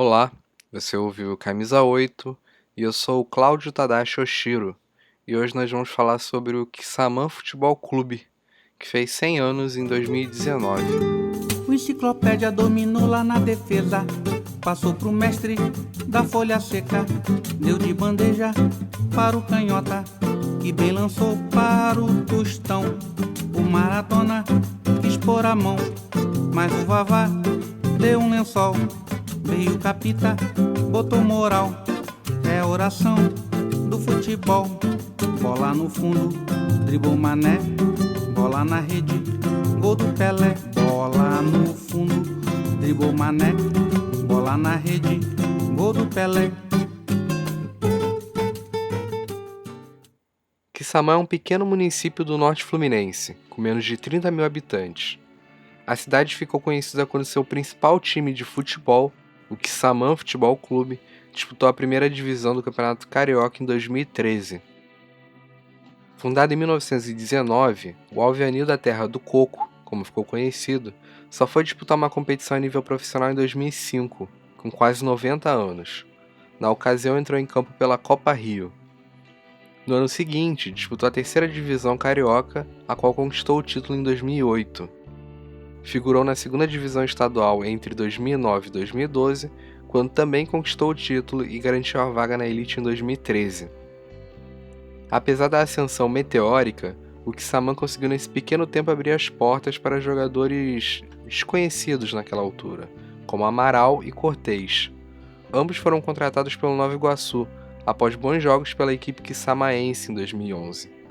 Olá, você ouviu Camisa 8 e eu sou o Cláudio Tadashi Oshiro e hoje nós vamos falar sobre o Kissamã Futebol Clube, que fez 100 anos em 2019. O enciclopédia dominou lá na defesa, passou pro mestre da folha seca, deu de bandeja para o canhota, que bem lançou para o tostão. O Maradona quis pôr a mão, mas o Vavá deu um lençol. Veio o Capita, botou moral, é oração do futebol. Bola no fundo, driblou Mané, bola na rede, gol do Pelé. Bola no fundo, driblou Mané, bola na rede, gol do Pelé. Kissamã é um pequeno município do norte fluminense, com menos de 30 mil habitantes. A cidade ficou conhecida quando seu principal time de futebol, o Kissamã Futebol Clube, disputou a primeira divisão do Campeonato Carioca em 2013. Fundado em 1919, o Alvianil da Terra do Coco, como ficou conhecido, só foi disputar uma competição a nível profissional em 2005, com quase 90 anos. Na ocasião entrou em campo pela Copa Rio. No ano seguinte, disputou a terceira divisão carioca, a qual conquistou o título em 2008. Figurou na segunda divisão estadual entre 2009 e 2012, quando também conquistou o título e garantiu a vaga na elite em 2013. Apesar da ascensão meteórica, o Kissamã conseguiu nesse pequeno tempo abrir as portas para jogadores desconhecidos naquela altura, como Amaral e Cortez. Ambos foram contratados pelo Nova Iguaçu, após bons jogos pela equipe quissamaense em 2011.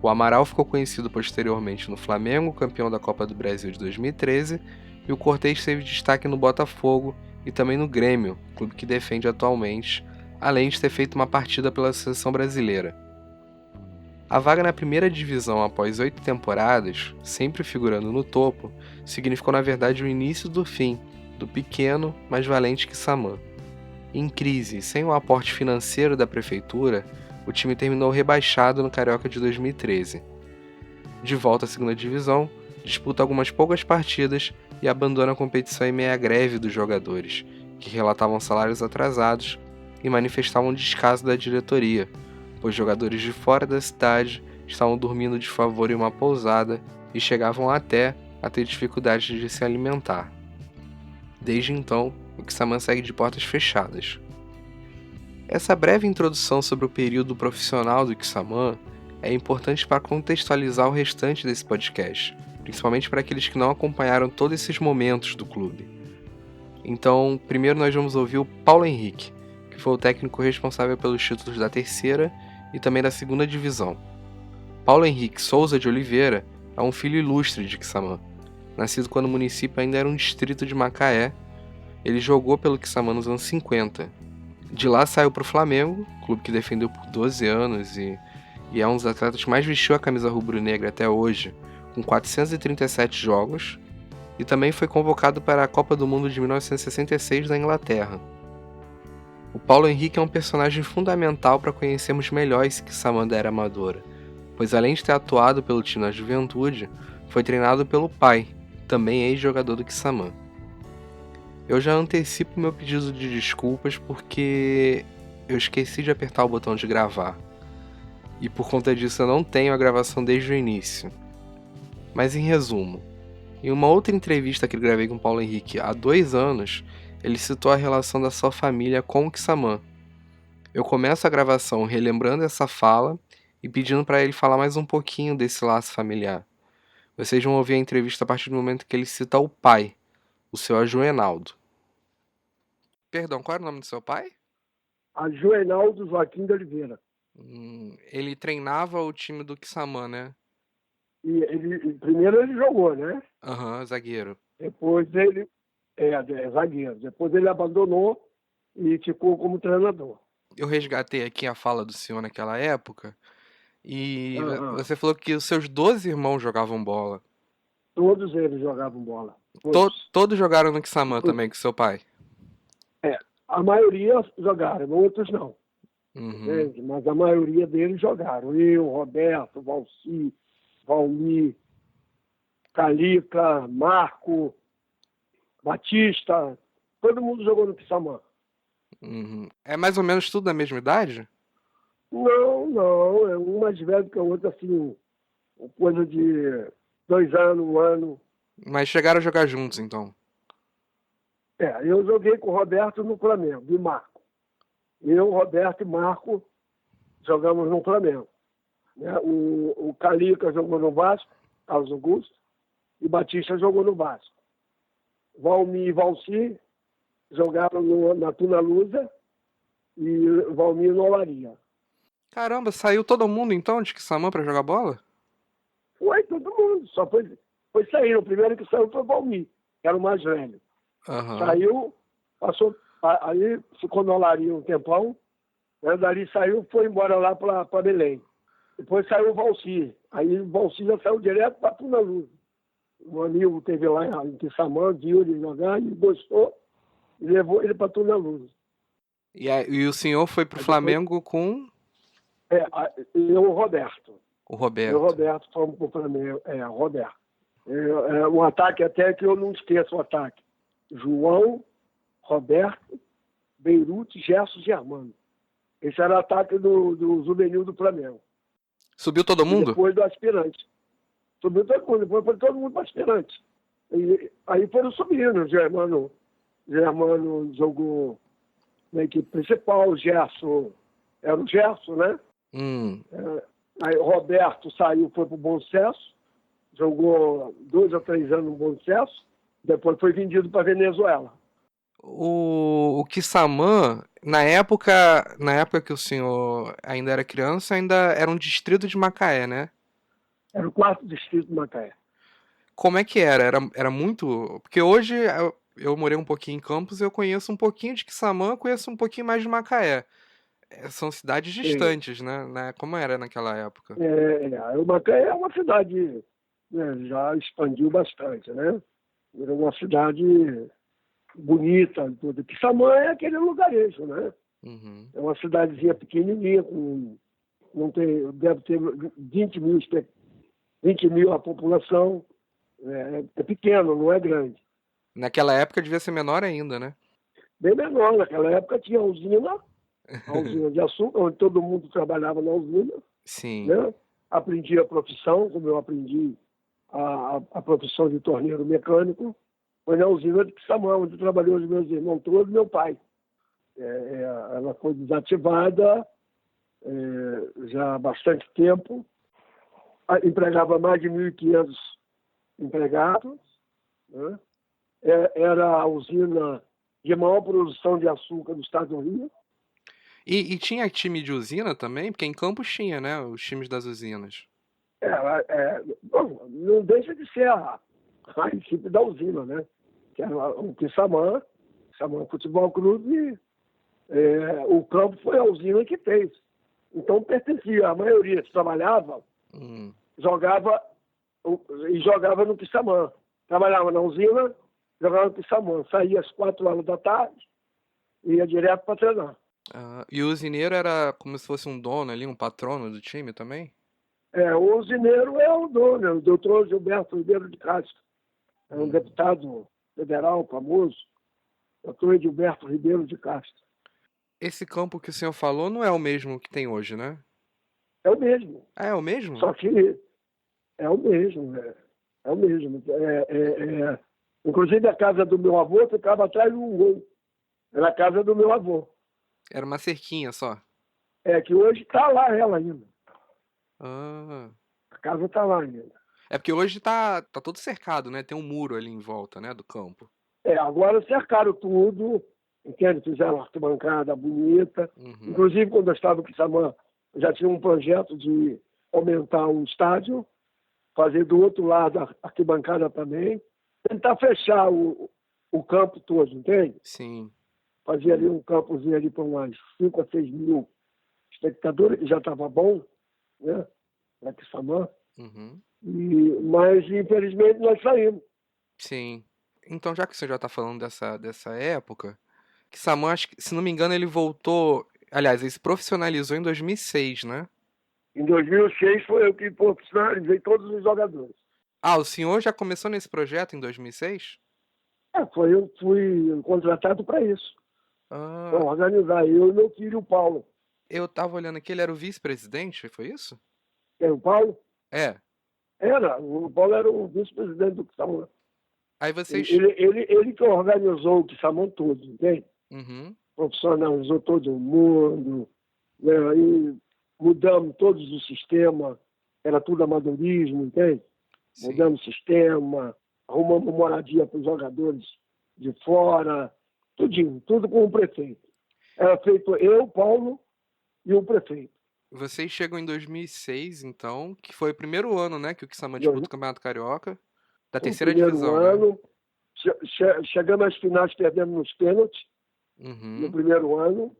O Amaral ficou conhecido posteriormente no Flamengo, campeão da Copa do Brasil de 2013, e o Cortez teve destaque no Botafogo e também no Grêmio, clube que defende atualmente, além de ter feito uma partida pela seleção brasileira. A vaga na primeira divisão após 8 temporadas, sempre figurando no topo, significou na verdade o início do fim do pequeno, mas valente Kissamã. Em crise, sem o aporte financeiro da prefeitura, o time terminou rebaixado no Carioca de 2013. De volta à segunda divisão, disputa algumas poucas partidas e abandona a competição em meio à greve dos jogadores, que relatavam salários atrasados e manifestavam descaso da diretoria, pois jogadores de fora da cidade estavam dormindo de favor em uma pousada e chegavam até a ter dificuldades de se alimentar. Desde então, o Kissamã segue de portas fechadas. Essa breve introdução sobre o período profissional do Kissamã é importante para contextualizar o restante desse podcast, principalmente para aqueles que não acompanharam todos esses momentos do clube. Então, primeiro nós vamos ouvir o Paulo Henrique, que foi o técnico responsável pelos títulos da terceira e também da segunda divisão. Paulo Henrique Souza de Oliveira é um filho ilustre de Kissamã. Nascido quando o município ainda era um distrito de Macaé, ele jogou pelo Kissamã nos anos 50. De lá saiu para o Flamengo, clube que defendeu por 12 anos e é um dos atletas que mais vestiu a camisa rubro-negra até hoje, com 437 jogos, e também foi convocado para a Copa do Mundo de 1966 da Inglaterra. O Paulo Henrique é um personagem fundamental para conhecermos melhor esse Kissamã da era amadora, pois além de ter atuado pelo time na juventude, foi treinado pelo pai, também ex-jogador do Kissamã. Eu já antecipo meu pedido de desculpas porque eu esqueci de apertar o botão de gravar, e por conta disso eu não tenho a gravação desde o início. Mas em resumo, em uma outra entrevista que eu gravei com o Paulo Henrique há 2 anos, ele citou a relação da sua família com o Kissamã. Eu começo a gravação relembrando essa fala e pedindo para ele falar mais um pouquinho desse laço familiar. Vocês vão ouvir a entrevista a partir do momento que ele cita o pai, o seu Ajoenaldo. Perdão, qual era o nome do seu pai? Ajoenaldo Joaquim de Oliveira. Ele treinava o time do Kissamã, né? E primeiro ele jogou, né? Aham, zagueiro. Depois ele é zagueiro. Depois ele abandonou e ficou como treinador. Eu resgatei aqui a fala do senhor naquela época e Aham. você falou que os seus 12 irmãos jogavam bola. Todos eles jogavam bola. Todos. Todos jogaram no Kissamã também com seu pai? É, a maioria jogaram, outros não. Uhum. Entende? Mas a maioria deles jogaram. Eu, Roberto, Valci, Valmir, Calica, Marco, Batista, todo mundo jogou no Kissamã. Uhum. É mais ou menos tudo da mesma idade? Não, não, é um mais velho que o outro, assim, coisa de 2 anos, 1 ano. Mas chegaram a jogar juntos, então. Eu joguei com o Roberto no Flamengo, e Marco. Eu, Roberto e Marco jogamos no Flamengo. Né? O Calica jogou no Vasco, Carlos Augusto, e Batista jogou no Vasco. Valmir e Valci jogaram na Tuna Lusa e Valmir no Olaria. Caramba, saiu todo mundo então de Quissamã pra jogar bola? Foi todo mundo, só foi sair. O primeiro que saiu foi o Valmir, que era o mais velho. Aham. Saiu, passou, aí ficou no Olaria um tempão, né? Dali saiu, foi embora lá para Belém. Depois saiu o Valci. Aí o Valci já saiu direto para Tuna Luz. Um amigo teve lá em Quissamã, viu ele jogar e gostou e levou ele para Tuna Luz. E o senhor foi pro Aí depois, Flamengo com eu e o Roberto. o Eu e o Roberto. Roberto fomos para o Flamengo. O Roberto. Um ataque até que eu não esqueço o ataque. João, Roberto, Beirute, Gerson e Germano. Esse era o ataque do juvenil do Flamengo. Subiu todo E mundo? depois do aspirante. Subiu todo mundo, depois foi todo mundo para aspirante. E aí foram subindo. O Germano jogou na equipe principal, o Gerson era o Gerson, né? Aí o Roberto saiu, foi para o Bom Sucesso, jogou 2 a 3 anos no Bom Sucesso, depois foi vendido para Venezuela. O Quissamã, na época que o senhor ainda era criança, ainda era um distrito de Macaé, né? Era o 4º distrito de Macaé. Como é que era? Era muito. Porque hoje eu morei um pouquinho em Campos, eu conheço um pouquinho de Quissamã, conheço um pouquinho mais de Macaé. São cidades E, distantes, né? Como era naquela época? o Macaé é uma cidade, né, já expandiu bastante, né? Era uma cidade bonita, toda. Quissamã é aquele lugarejo, né? Uhum. É uma cidadezinha pequenininha, não tem, deve ter 20 mil a população. É pequeno, não é grande. Naquela época devia ser menor ainda, né? Bem menor, naquela época tinha a usina de açúcar, onde todo mundo trabalhava na usina, Sim. né? Aprendi a profissão, como eu aprendi a profissão de torneiro mecânico, foi na usina de Quissamã, onde trabalhou os meus irmãos todos e meu pai. Ela foi desativada já há bastante tempo, empregava mais de 1.500 empregados, né? Era a usina de maior produção de açúcar do estado do Rio. E tinha time de usina também? Porque em Campos tinha, né? Os times das usinas. Bom, não deixa de ser a equipe da usina, né? Que era o Quissamã Futebol Clube, o campo foi a usina que fez. Então pertencia, a maioria que trabalhava, jogava no Quissamã. Trabalhava na usina, jogava no Quissamã. Saía às 4 horas da tarde e ia direto para treinar. E o usineiro era como se fosse um dono ali, um patrono do time também? O usineiro é o dono, o doutor Gilberto Ribeiro de Castro. É um deputado federal famoso, doutor Gilberto Ribeiro de Castro. Esse campo que o senhor falou não é o mesmo que tem hoje, né? É o mesmo. É o mesmo? Só que é o mesmo. É o mesmo. Inclusive a casa do meu avô ficava atrás de um gol. Era a casa do meu avô. Era uma cerquinha só. Que hoje está lá ela ainda. Ah. A casa está lá ainda. É porque hoje tá todo cercado, né? Tem um muro ali em volta, né, do campo. Agora cercaram tudo, entende? Fizeram uma arquibancada bonita. Uhum. Inclusive, quando eu estava em Quissamã, já tinha um projeto de aumentar o estádio, fazer do outro lado a arquibancada também, tentar fechar o campo todo, entende? Sim. Fazer ali um campozinho ali para umas 5 a 6 mil espectadores, que já estava bom, né? Para Quissamã. Uhum. Mas, infelizmente, nós saímos. Sim. Então, já que você já tá falando dessa época, Quissamã, acho que, se não me engano, ele voltou... Aliás, ele se profissionalizou em 2006, né? Em 2006 foi eu que profissionalizei todos os jogadores. Ah, o senhor já começou nesse projeto em 2006? Eu fui contratado para isso. para Ah, organizar. Eu e meu filho, o Paulo. eu tava olhando aqui, ele era o vice-presidente, foi isso? Quem, o Paulo? É. O Paulo era o vice-presidente do Quissamã. Aí Ele, vocês. ele, ele, ele que organizou o Quissamã todo, entende? Uhum. Profissionalizou todo mundo, né? Aí mudamos todos os sistemas, era tudo amadorismo, entende? Sim. Mudamos o sistema, arrumamos moradia para os jogadores de fora, tudinho, tudo com o prefeito. Era feito eu, Paulo e o prefeito. Vocês chegam em 2006, então, que foi o primeiro ano, né, que o Kissamã disputa o Campeonato Carioca, da O terceira primeiro divisão, né? ano, chegamos às finais, perdemos nos pênaltis, no Uhum. primeiro ano.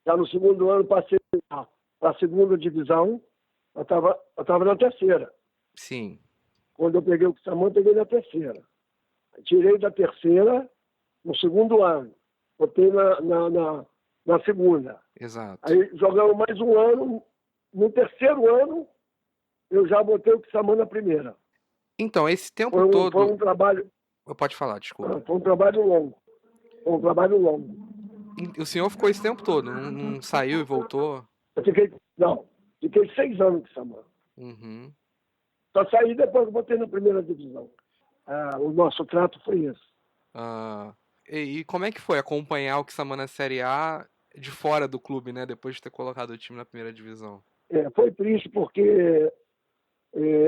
Já no segundo ano, passei para a segunda divisão, eu estava na terceira. Sim, Quando eu peguei o Quissamã, peguei na terceira. Tirei da terceira no segundo ano, botei na segunda. exato. Aí jogamos mais um ano. No terceiro ano, eu já botei o Quissamã na primeira. Então, esse tempo Foi todo. um trabalho, Pode falar, desculpa. foi um trabalho longo. Foi um trabalho longo. O senhor ficou esse tempo todo, não saiu e voltou? Fiquei 6 anos com o Quissamã. Uhum. Só saí depois que botei na primeira divisão. O nosso trato foi esse. Ah, e como é que foi acompanhar o Kissamã na Série A de fora do clube, né? Depois de ter colocado o time na primeira divisão? Foi triste porque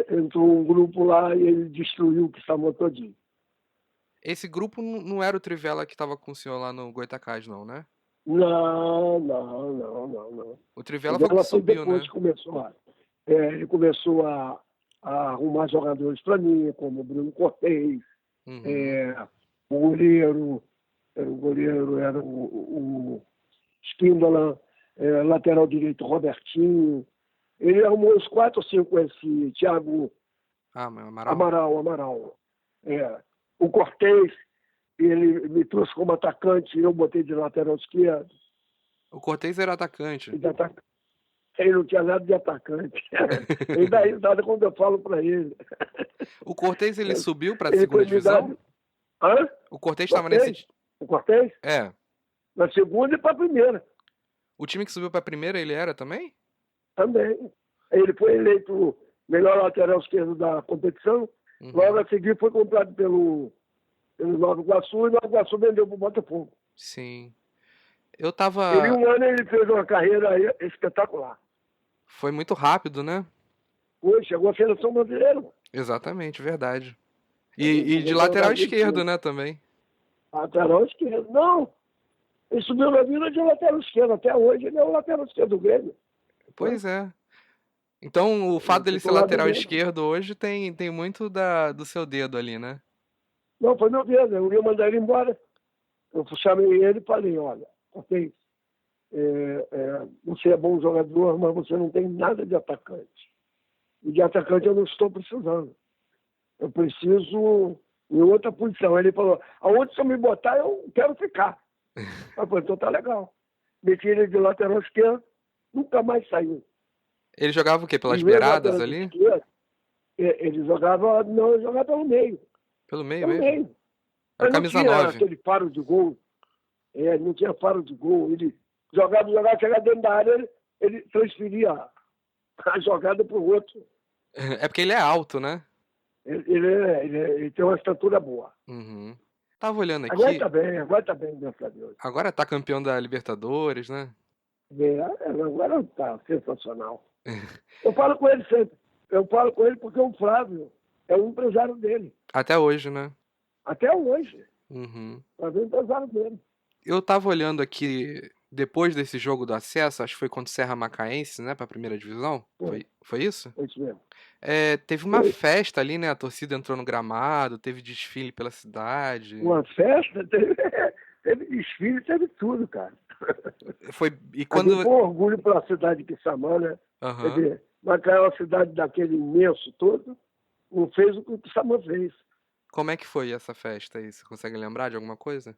entrou um grupo lá e ele destruiu o Quissamã todinho. Esse grupo não era o Trivela que estava com o senhor lá no Goitacás, não, né? Não, não, não, não, não. O O Trivela foi o que dela foi subiu, depois né? que começou ele começou a arrumar jogadores para mim, como o Bruno Cortez, Uhum. o goleiro era o Espíndola, lateral direito Robertinho. Ele arrumou uns 4 ou 5, esse Thiago Ah, mas Amaral? Amaral. O Cortez, ele me trouxe como atacante e eu botei de lateral esquerdo. O Cortez era atacante. E de atac- Ele não tinha nada de atacante. Ele dá risada quando eu falo para ele. O Cortez, ele subiu para a Ele segunda foi me dar. divisão? Hã? O Cortez estava Cortez? nesse. O Cortez? É. Na segunda e para a primeira O time que subiu para a primeira, ele era também? também. Ele foi eleito o melhor lateral esquerdo da competição. Logo Uhum. a seguir foi comprado pelo Nova Iguaçu e o Nova Iguaçu vendeu para o Botafogo. Sim. Eu Ele, em tava. um ano, ele fez uma carreira espetacular. Foi muito rápido, né? Hoje chegou a seleção brasileira. Exatamente, verdade. E de Jogou pela lateral esquerdo, Argentina. né, também. Lateral esquerdo. Não, ele subiu na vida de lateral esquerdo. Até hoje ele é o lateral esquerdo do Grêmio. Pois é. Então, o Ele é fato dele ser titular do lateral Grêmio. esquerdo hoje tem muito do seu dedo ali, né? Não, foi meu dedo. Eu ia mandar ele embora. Eu chamei ele e falei, olha, ok, você é bom jogador, mas você não tem nada de atacante. E de atacante eu não estou precisando. Eu preciso em outra posição. Ele falou, aonde você me botar, eu quero ficar. Eu falei, então tá legal. Meti ele de lateral esquerdo, nunca mais saiu. Ele jogava o quê? Pelas Os meus beiradas laterais ali? esquerdos, ele jogava, não, ele jogava pelo meio. Pelo meio Pelo mesmo? meio. Era Mas não camisa tinha 9. aquele faro de gol. Não tinha faro de gol. Ele jogava, chegava dentro da área, ele transferia a jogada para o outro. É porque ele é alto, né? Ele tem uma estatura boa. Uhum. Tava olhando Agora aqui. está bem, graças a Deus. Agora tá campeão da Libertadores, né? Agora está sensacional. Eu falo com ele sempre. Eu falo com ele porque o Flávio é o empresário dele. Até hoje, né? Até hoje. Uhum. O Flávio é o empresário dele. Eu tava olhando aqui, depois desse jogo do acesso, acho que foi contra o Serra Macaense, né, pra primeira divisão. Foi isso? Foi isso mesmo. Teve uma Foi. festa ali, né? A torcida entrou no gramado, teve desfile pela cidade. Uma festa, teve desfile, teve tudo, cara. E A gente quando. com orgulho pela cidade de Quissamã, né? Quer Aham. dizer, Macaé é uma cidade daquele imenso todo, não fez o que o Quissamã fez. Como é que foi essa festa aí? Você consegue lembrar de alguma coisa?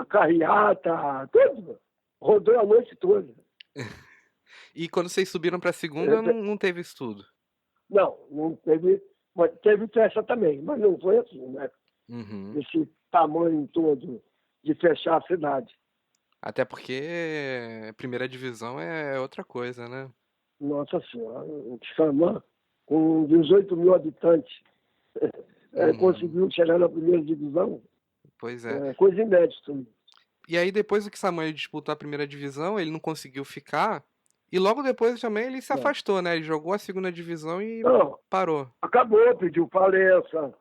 Carreata, tudo. Rodou a noite toda. E quando vocês subiram pra segunda, não teve isso tudo. Não teve. Mas teve festa também, mas não foi assim, né? Uhum. Esse tamanho todo de fechar a cidade. Até porque primeira divisão é outra coisa, né? Nossa Senhora, o Xamã, com 18 mil habitantes, Uhum. conseguiu chegar na primeira divisão, Pois é. coisa inédita. E aí depois o Kissamã disputou a primeira divisão, ele não conseguiu ficar. E logo depois também ele se Não, afastou, né? Ele jogou a segunda divisão e não, parou. acabou, pediu falência,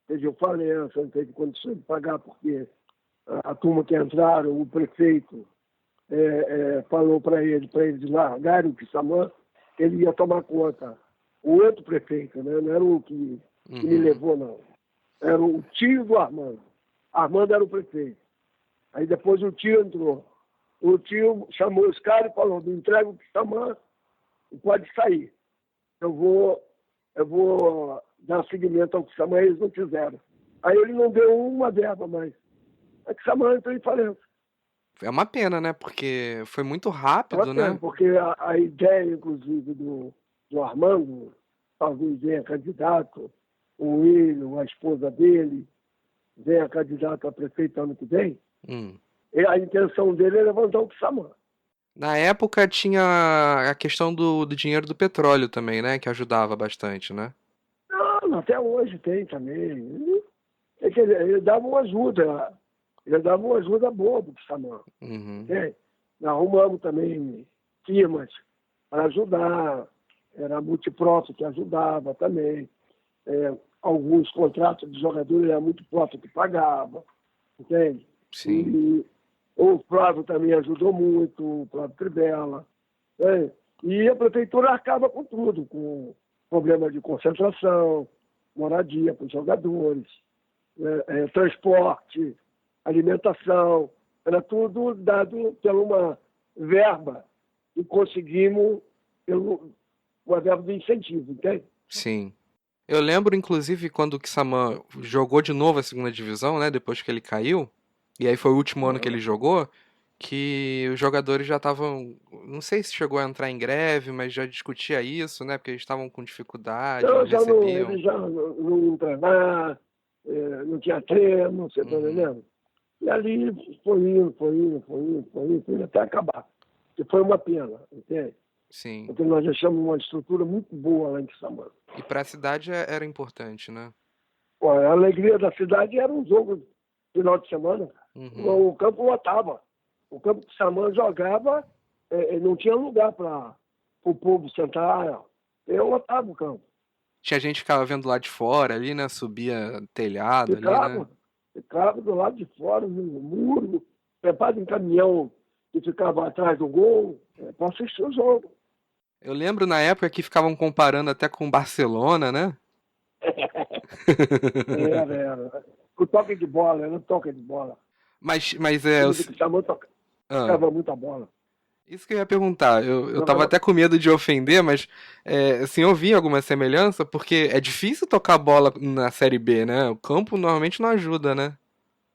não teve condição de pagar, porque a turma que entraram, o prefeito falou para eles largarem o Quissamã, ele ia tomar conta. O outro prefeito, né? Não era o que me Uhum. levou, não. Era o tio do Armando. Armando era o prefeito. Aí depois o tio entrou. O tio chamou os caras e falou, me entrega o Quissamã e pode sair. Eu vou dar seguimento ao Quissamã, eles não quiseram. Aí ele não deu uma verba mais. A Quissamã entrou em falência. É uma pena, né? Porque foi muito É uma rápido, pena, né? porque a ideia, inclusive, do Armando, talvez venha candidato, o William, a esposa dele, venha candidato a prefeito ano que vem, Hum. e a intenção dele é levantar o Quissamã. Na época tinha a questão do dinheiro do petróleo também, né? Que ajudava bastante, né? Não, até hoje tem também. Ele dava uma ajuda boa para o Quissamã. Uhum. Entende? Nós arrumamos também firmas para ajudar, era a Multiprof que ajudava também. Alguns contratos de jogadores era muito próprio que pagava, entende? Sim. E o Flávio também ajudou muito, o Flávio Tribela. Né? E a prefeitura acaba com tudo, com problema de concentração, moradia para os jogadores, transporte, alimentação, era tudo dado por uma verba e conseguimos uma verba de incentivo, entende? Sim. Eu lembro, inclusive, quando o Kissamã jogou de novo a segunda divisão, né? Depois que ele caiu. E aí foi o último ano que ele jogou. Que os jogadores já estavam. Não sei se chegou a entrar em greve, mas já discutia isso, né? Porque eles estavam com dificuldade, não Então, recebiam. eles já não iam treinar, não tinha treino, você está Uhum. entendendo? E ali foi indo até acabar. Que foi uma pena, entende? Sim. Porque nós deixamos uma estrutura muito boa lá em Quissamã. E pra cidade era importante, né? Pô, a alegria da cidade era um jogo no final de semana. Uhum. O campo lotava. O campo que Samã jogava, não tinha lugar para o povo sentar. Eu lotava o campo. Tinha gente que ficava vendo lá de fora ali, né? Subia telhado ali, né? Ficava, ficava do lado de fora, no muro, preparado em caminhão que ficava atrás do gol, para assistir o jogo. Eu lembro na época que ficavam comparando até com Barcelona, né? Era. O toque de bola, era um toque de bola. Mas O é. time do Samã Ah, tocava muita bola. isso que eu ia perguntar. Eu tava Jogava. até com medo de ofender, mas assim, eu vi alguma semelhança, porque é difícil tocar bola na Série B, né? O campo normalmente não ajuda, né?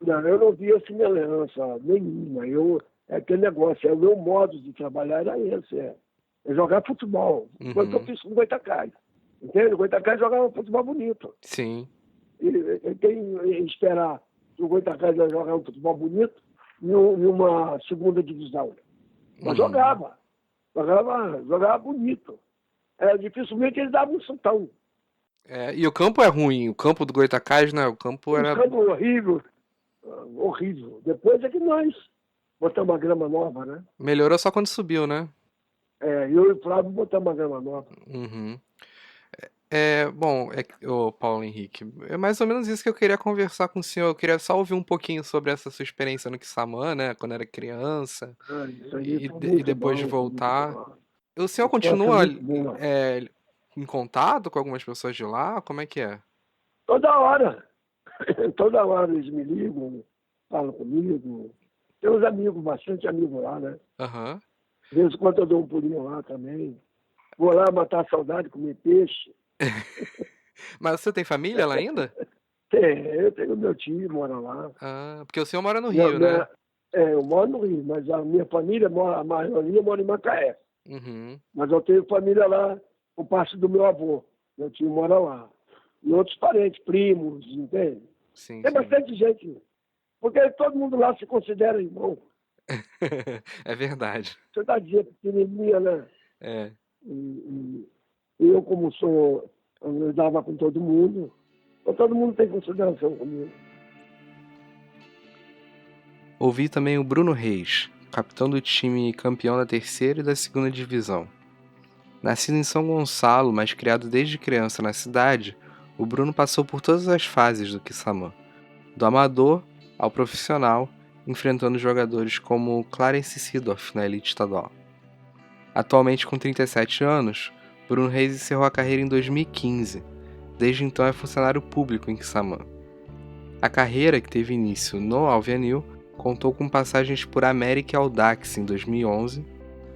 Não, eu não via semelhança nenhuma. É aquele negócio, o meu modo de trabalhar era esse, é jogar futebol. Quando eu Uhum. fiz com o Goitacás. Entende? O Goitacás jogava futebol bonito. Sim. E quem esperar que o Goitacás ia jogar um futebol bonito em uma segunda divisão. Mas Uhum. jogava bonito. Dificilmente ele dava um chutão. É, e o campo é ruim, o campo do Goitacás, né? O campo Os era. campos horrível, horrível. Depois é que nós botamos uma grama nova, né? Melhorou só quando subiu, né? Eu e o Flávio botamos uma grama nova. Uhum. Bom, ô Paulo Henrique, é mais ou menos isso que eu queria conversar com o senhor. Eu queria só ouvir um pouquinho sobre essa sua experiência no Quissamã, né? Quando era criança, Isso aí e, foi e muito depois de bom, foi muito voltar. bom. O senhor Infância continua muito boa. é, em contato com algumas pessoas de lá? Como é que é? Toda hora. Toda hora eles me ligam, falam comigo. Tem uns amigos, bastante amigos lá, né? Aham. De vez em quando eu dou um pulinho lá também. Vou lá matar a saudade, comer peixe. Mas você tem família lá ainda? Eu tenho meu tio, mora lá. Ah, porque o senhor mora no Minha, Rio, né? minha, eu moro no Rio, mas a minha família, a maioria mora em Macaé. Uhum. Mas eu tenho família lá, por parte do meu avô. Meu tio mora lá. E outros parentes, primos, entende? Sim, Tem sim. bastante gente. Porque todo mundo lá se considera irmão. É verdade. Cidadezinha pequenininha, né? É. E eu, como sou, eu andava com todo mundo, então todo mundo tem consideração comigo. Ouvi também o Bruno Reis, capitão do time campeão da terceira e da segunda divisão. Nascido em São Gonçalo, mas criado desde criança na cidade, o Bruno passou por todas as fases do Kissamã, do amador ao profissional, enfrentando jogadores como Clarence Seedorf na elite estadual. Atualmente com 37 anos, Bruno Reis encerrou a carreira em 2015. Desde então é funcionário público em Kissamã. A carreira, que teve início no Alvianil, contou com passagens por América e Audax em 2011,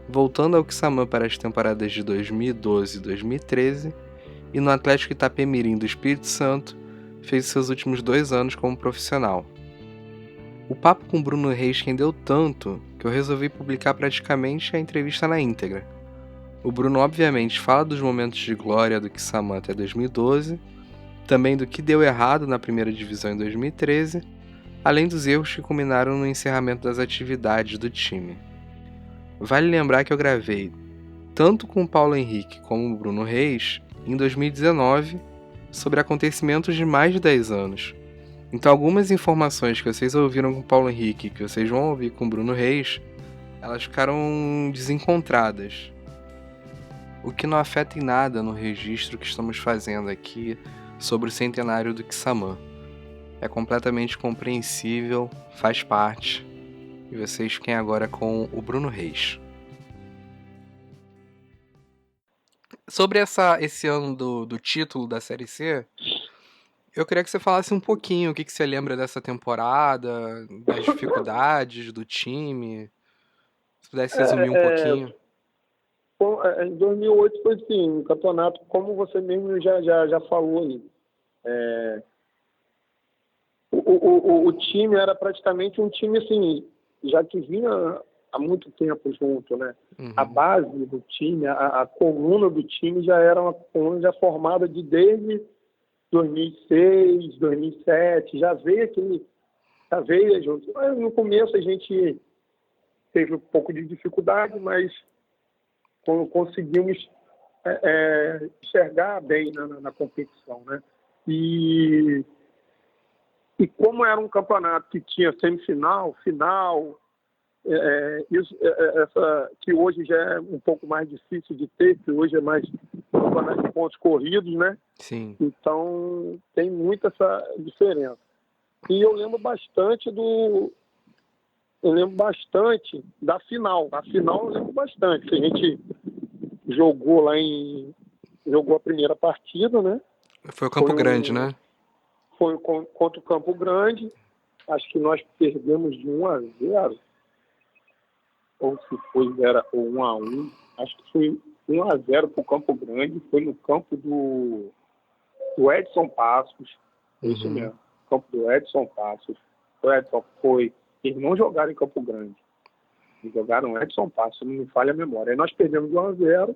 voltando ao Kissamã para as temporadas de 2012 e 2013, e no Atlético Itapemirim do Espírito Santo, fez seus últimos 2 anos como profissional. O papo com Bruno Reis rendeu tanto que eu resolvi publicar praticamente a entrevista na íntegra. O Bruno obviamente fala dos momentos de glória do Kissamã até 2012, também do que deu errado na primeira divisão em 2013, além dos erros que culminaram no encerramento das atividades do time. Vale lembrar que eu gravei tanto com o Paulo Henrique como o Bruno Reis em 2019 sobre acontecimentos de mais de 10 anos. Então algumas informações que vocês ouviram com o Paulo Henrique, que vocês vão ouvir com o Bruno Reis, elas ficaram desencontradas. O que não afeta em nada no registro que estamos fazendo aqui sobre o centenário do Kissamã. É completamente compreensível, faz parte. E vocês fiquem agora com o Bruno Reis. Sobre esse ano do título da Série C, eu queria que você falasse um pouquinho o que você lembra dessa temporada, das dificuldades do time. Se pudesse resumir um pouquinho. Em 2008 foi assim, um campeonato, como você mesmo já falou aí. O time era praticamente um time assim, já que vinha há muito tempo junto, né? Uhum. A base do time, a coluna do time já era uma coluna já formada desde 2006, 2007, já veio junto. Mas no começo a gente teve um pouco de dificuldade, mas conseguimos enxergar bem na competição, né? E como era um campeonato que tinha semifinal, final, que hoje já é um pouco mais difícil de ter, que hoje é mais um campeonato de pontos corridos, né? Sim. Então tem muita essa diferença. E eu lembro bastante da final. A final eu lembro bastante, que a gente jogou a primeira partida, né? Foi o Campo Grande, né? Foi contra o Campo Grande. Acho que nós perdemos de 1-0. Ou se foi 1-1. Acho que foi 1-0 para o Campo Grande. Foi no campo do Edson Passos. Uhum. Isso mesmo. Campo do Edson Passos. Eles não jogaram em Campo Grande. Eles jogaram Edson Passos, não me falha a memória. Aí nós perdemos de 1-0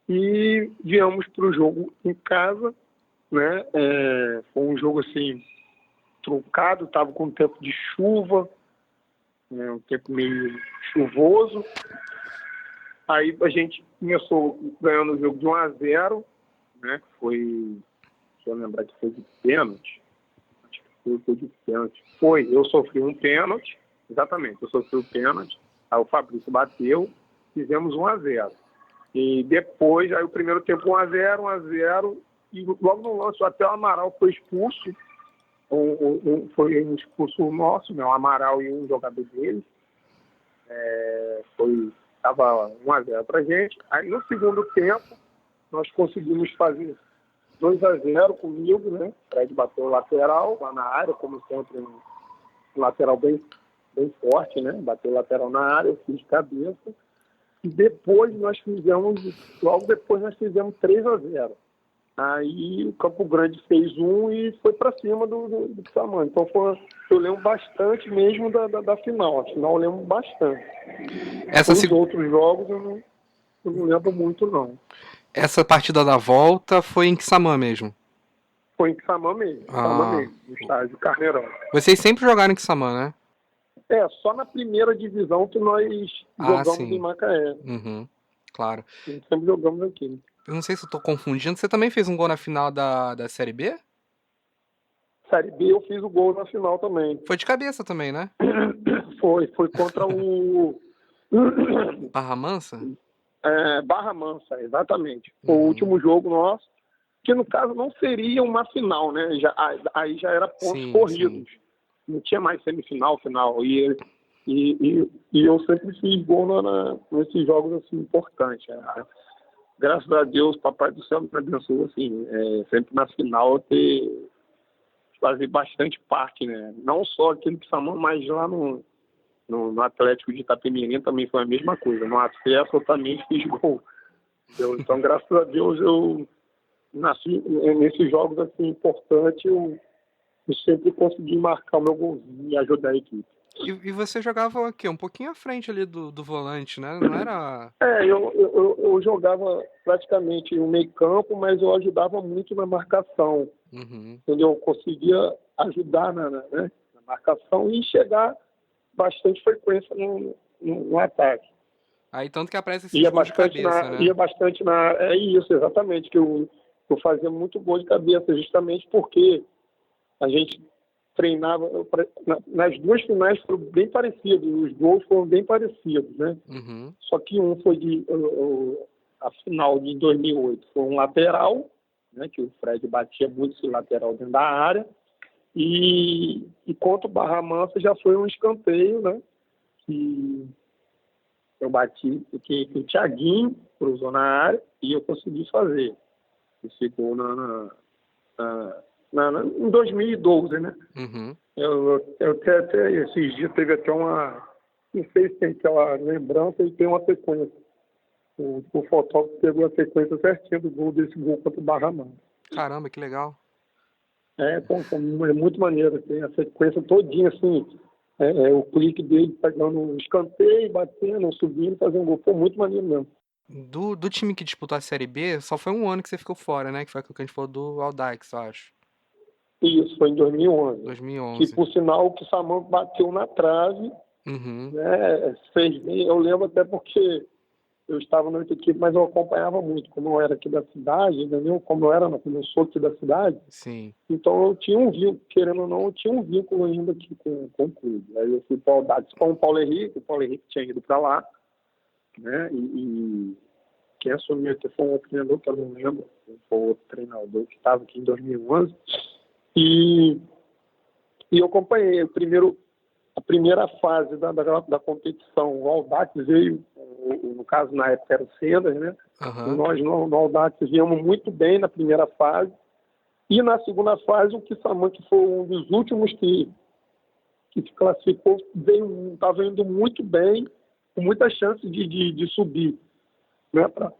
e viemos para o jogo em casa, né? Foi um jogo assim truncado, estava com um tempo de chuva, né? Um tempo meio chuvoso. Aí a gente começou ganhando o jogo de 1-0, né? Foi, deixa eu lembrar que foi de pênalti. Acho que foi de pênalti. Eu sofri um pênalti, exatamente, eu sofri o pênalti, aí o Fabrício bateu, fizemos 1-0. E depois, aí o primeiro tempo 1-0, e logo no lance até o Amaral foi expulso, foi um expulso nosso, né, o Amaral e um jogador deles, estava 1-0 pra gente. Aí no segundo tempo, nós conseguimos fazer 2-0 comigo, né, o Fred bateu o lateral lá na área, como sempre, um lateral bem forte, né, bateu o lateral na área, eu fiz de cabeça. E logo depois nós fizemos 3-0. Aí o Campo Grande fez 1 e foi para cima do Kissamã. Então eu lembro bastante mesmo da final. A final eu lembro bastante. Os outros jogos eu não lembro muito, não. Essa partida da volta foi em Kissamã mesmo? Foi em Kissamã mesmo, no estádio Carneirão. Vocês sempre jogaram em Kissamã, né? Só na primeira divisão que nós jogamos sim. em Macaé. Uhum, claro. A gente sempre jogamos aqui. Eu não sei se eu tô confundindo. Você também fez um gol na final da Série B? Série B eu fiz o gol na final também. Foi de cabeça também, né? Foi contra o Barra Mansa? Barra Mansa, exatamente. Foi o Uhum. último jogo nosso, que no caso não seria uma final, né? Aí já era pontos Sim, corridos. sim. Não tinha mais semifinal, final. E eu sempre fiz gol nesses jogos assim, importantes. Graças a Deus, Papai do Céu me abençoou, assim, sempre na final eu fazer bastante parte, né? Não só aqui no Quissamã, mas lá no Atlético de Itapemirim também foi a mesma coisa. No acesso eu também fiz gol. Entendeu? Então, graças a Deus, eu nasci nesses jogos assim, importantes, eu sempre consegui marcar o meu golzinho e ajudar a equipe. E você jogava o quê? Um pouquinho à frente ali do volante, né? Não era... Eu jogava praticamente no meio campo, mas eu ajudava muito na marcação. Uhum. Entendeu? Eu conseguia ajudar na marcação e chegar bastante frequência no ataque. Aí tanto que aparece esses gols de cabeça, né? Ia bastante na... É isso, exatamente, que eu fazia muito gol de cabeça, justamente porque a gente treinava... Nas duas finais foram bem parecidos, os gols foram bem parecidos, né? Uhum. Só que um foi a final de 2008, foi um lateral, né, que o Fred batia muito esse lateral dentro da área, e contra o Barra Mansa já foi um escanteio, né, que eu bati, que o Thiaguinho cruzou na área e eu consegui fazer. Esse gol em 2012, né? Uhum. Eu até esses dias teve até uma... Não sei se tem aquela lembrança e tem uma sequência. O fotógrafo pegou a sequência certinha desse gol contra o Barra Mansa. Caramba, que legal. É muito maneiro. Tem a sequência todinha, assim, o clique dele pegando um escanteio, batendo, subindo, fazendo gol. Foi muito maneiro mesmo. Do time que disputou a Série B, só foi um ano que você ficou fora, né? Que foi aquilo que a gente falou do Audax, eu acho. Isso, foi em 2011. 2011. Que, por sinal, o Quissamã bateu na trave, Uhum. né? Fez bem. Eu lembro até porque eu estava na outra equipe, mas eu acompanhava muito. Como eu era aqui da cidade, entendeu? Como eu sou aqui da cidade. Sim. Então eu tinha um vínculo, querendo ou não, eu tinha um vínculo ainda aqui com o clube. Aí eu fui para o Audax com o Paulo Henrique tinha ido para lá, né? E quem assumiu aqui foi um outro treinador, que eu não lembro, foi outro treinador que estava aqui em 2011. E eu acompanhei a primeira fase da competição. O Audax veio, no caso, na época era o Sendas, né? Uhum. Nós no Audax viemos muito bem na primeira fase. E na segunda fase, o Quissamã, que foi um dos últimos que se classificou, estava indo muito bem, com muita chance de subir, né, para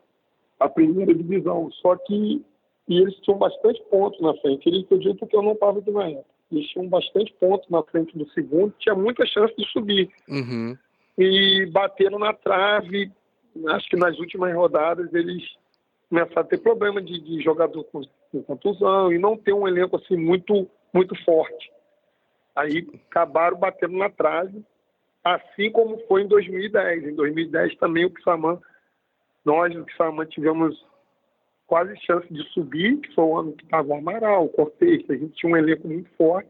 a primeira divisão. Só que eles tinham bastante pontos na frente. Eles pediam porque eu não estava aqui na época. Eles tinham bastante pontos na frente do segundo, tinha muita chance de subir. Uhum. E bateram na trave. Acho que nas últimas rodadas eles começaram a ter problema de jogador com contusão e não ter um elenco assim muito, muito forte. Aí acabaram batendo na trave, assim como foi em 2010. Em 2010 também nós do Quissamã tivemos quase chance de subir, que foi o ano que estava o Amaral, o Cortez, a gente tinha um elenco muito forte,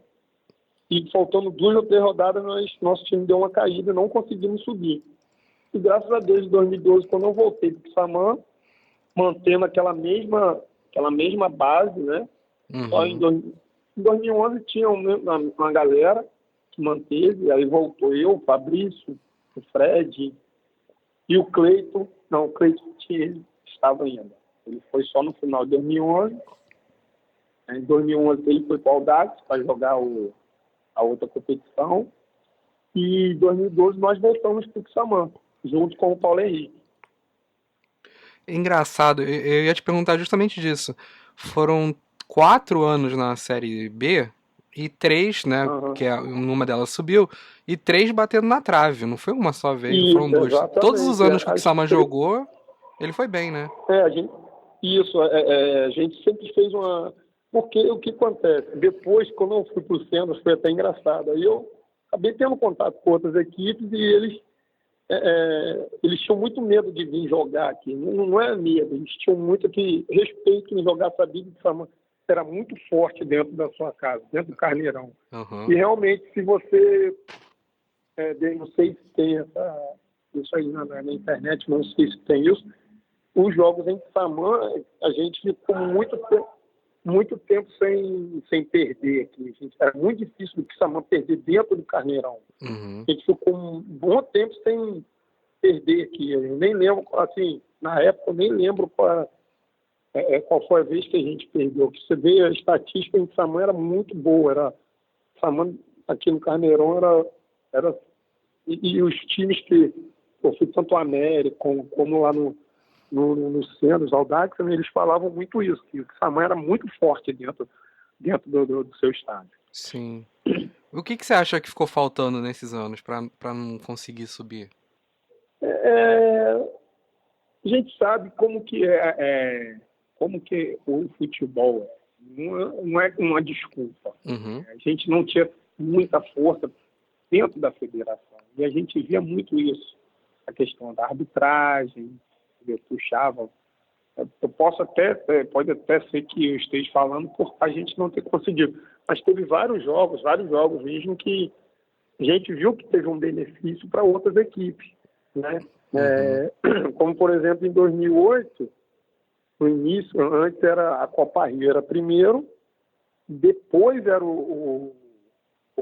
e faltando 2 ou 3 rodadas, nosso time deu uma caída e não conseguimos subir. E graças a Deus, em 2012, quando eu voltei para o Quissamã, mantendo aquela mesma base, né? Uhum. Só em 2011 tinha uma galera que manteve, aí voltou eu, o Fabrício, o Fred e o Cleiton. Não, o Cleiton estava ainda. Ele foi só no final de 2011. Em 2011 ele foi para o Audax para jogar a outra competição. E em 2012 nós voltamos para o Quissamã, junto com o Paulo Henrique. Engraçado, eu ia te perguntar justamente disso. Foram 4 anos na Série B e 3, né, que uma delas subiu, e 3 batendo na trave. Não foi uma só vez, Isso, foram 2. exatamente. Todos os anos que o Quissamã jogou, ele foi bem, né? A gente sempre fez uma... Porque o que acontece? Depois, quando eu fui para o Sendas, foi até engraçado. Aí eu acabei tendo contato com outras equipes e eles tinham muito medo de vir jogar aqui. Não é medo, eles tinham muito respeito em jogar, sabia que o Samam era muito forte dentro da sua casa, dentro do Carneirão. Uhum. E realmente, se você... não sei se tem isso aí na internet, não sei se tem isso. Os jogos em Samam, a gente ficou muito tempo sem perder aqui. Era muito difícil do Samam perder dentro do Carneirão. Uhum. A gente ficou um bom tempo sem perder aqui. Eu nem lembro, assim, na época eu nem lembro qual foi a vez que a gente perdeu. Porque você vê, a estatística em Samam era muito boa. Samam aqui no Carneirão era e os times que eu fui tanto o América como lá no centro, os Audax, eles falavam muito isso, que o Samam era muito forte dentro do seu estádio. Sim. O que você acha que ficou faltando nesses anos para não conseguir subir? A gente sabe como que o futebol não é uma desculpa. Uhum. A gente não tinha muita força dentro da federação. E a gente via muito isso. A questão da arbitragem, eu puxava. Pode até ser que eu esteja falando por a gente não ter conseguido. Mas teve vários jogos mesmo que a gente viu que teve um benefício para outras equipes, né? Uhum. Como, por exemplo, em 2008, no início, antes era a Copa Rio, era primeiro, depois era o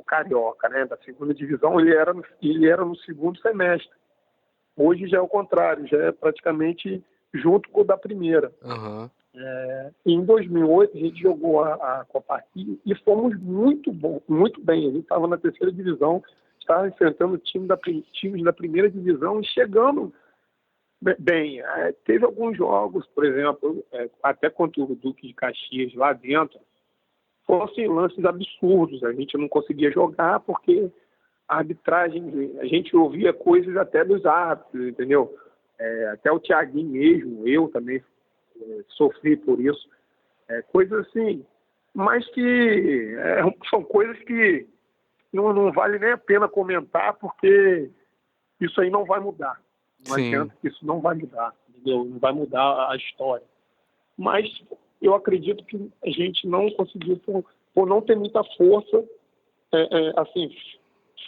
Carioca, né? Da segunda divisão, ele era no segundo semestre. Hoje já é o contrário, já é praticamente junto com o da primeira. Uhum. Em 2008, a gente jogou a Copa Rio e fomos muito bem. A gente estava na terceira divisão, estava enfrentando times da primeira divisão e chegando bem. Teve alguns jogos, por exemplo, até contra o Duque de Caxias lá dentro, foram assim, lances absurdos. A gente não conseguia jogar porque a arbitragem, a gente ouvia coisas até dos árbitros, entendeu? Até o Thiaguinho mesmo, eu também sofri por isso. Coisas assim, mas que são coisas que não vale nem a pena comentar, porque isso aí não vai mudar. Não Sim. adianta que isso não vai mudar, entendeu? Não vai mudar a história. Mas eu acredito que a gente não conseguiu, por não ter muita força, assim,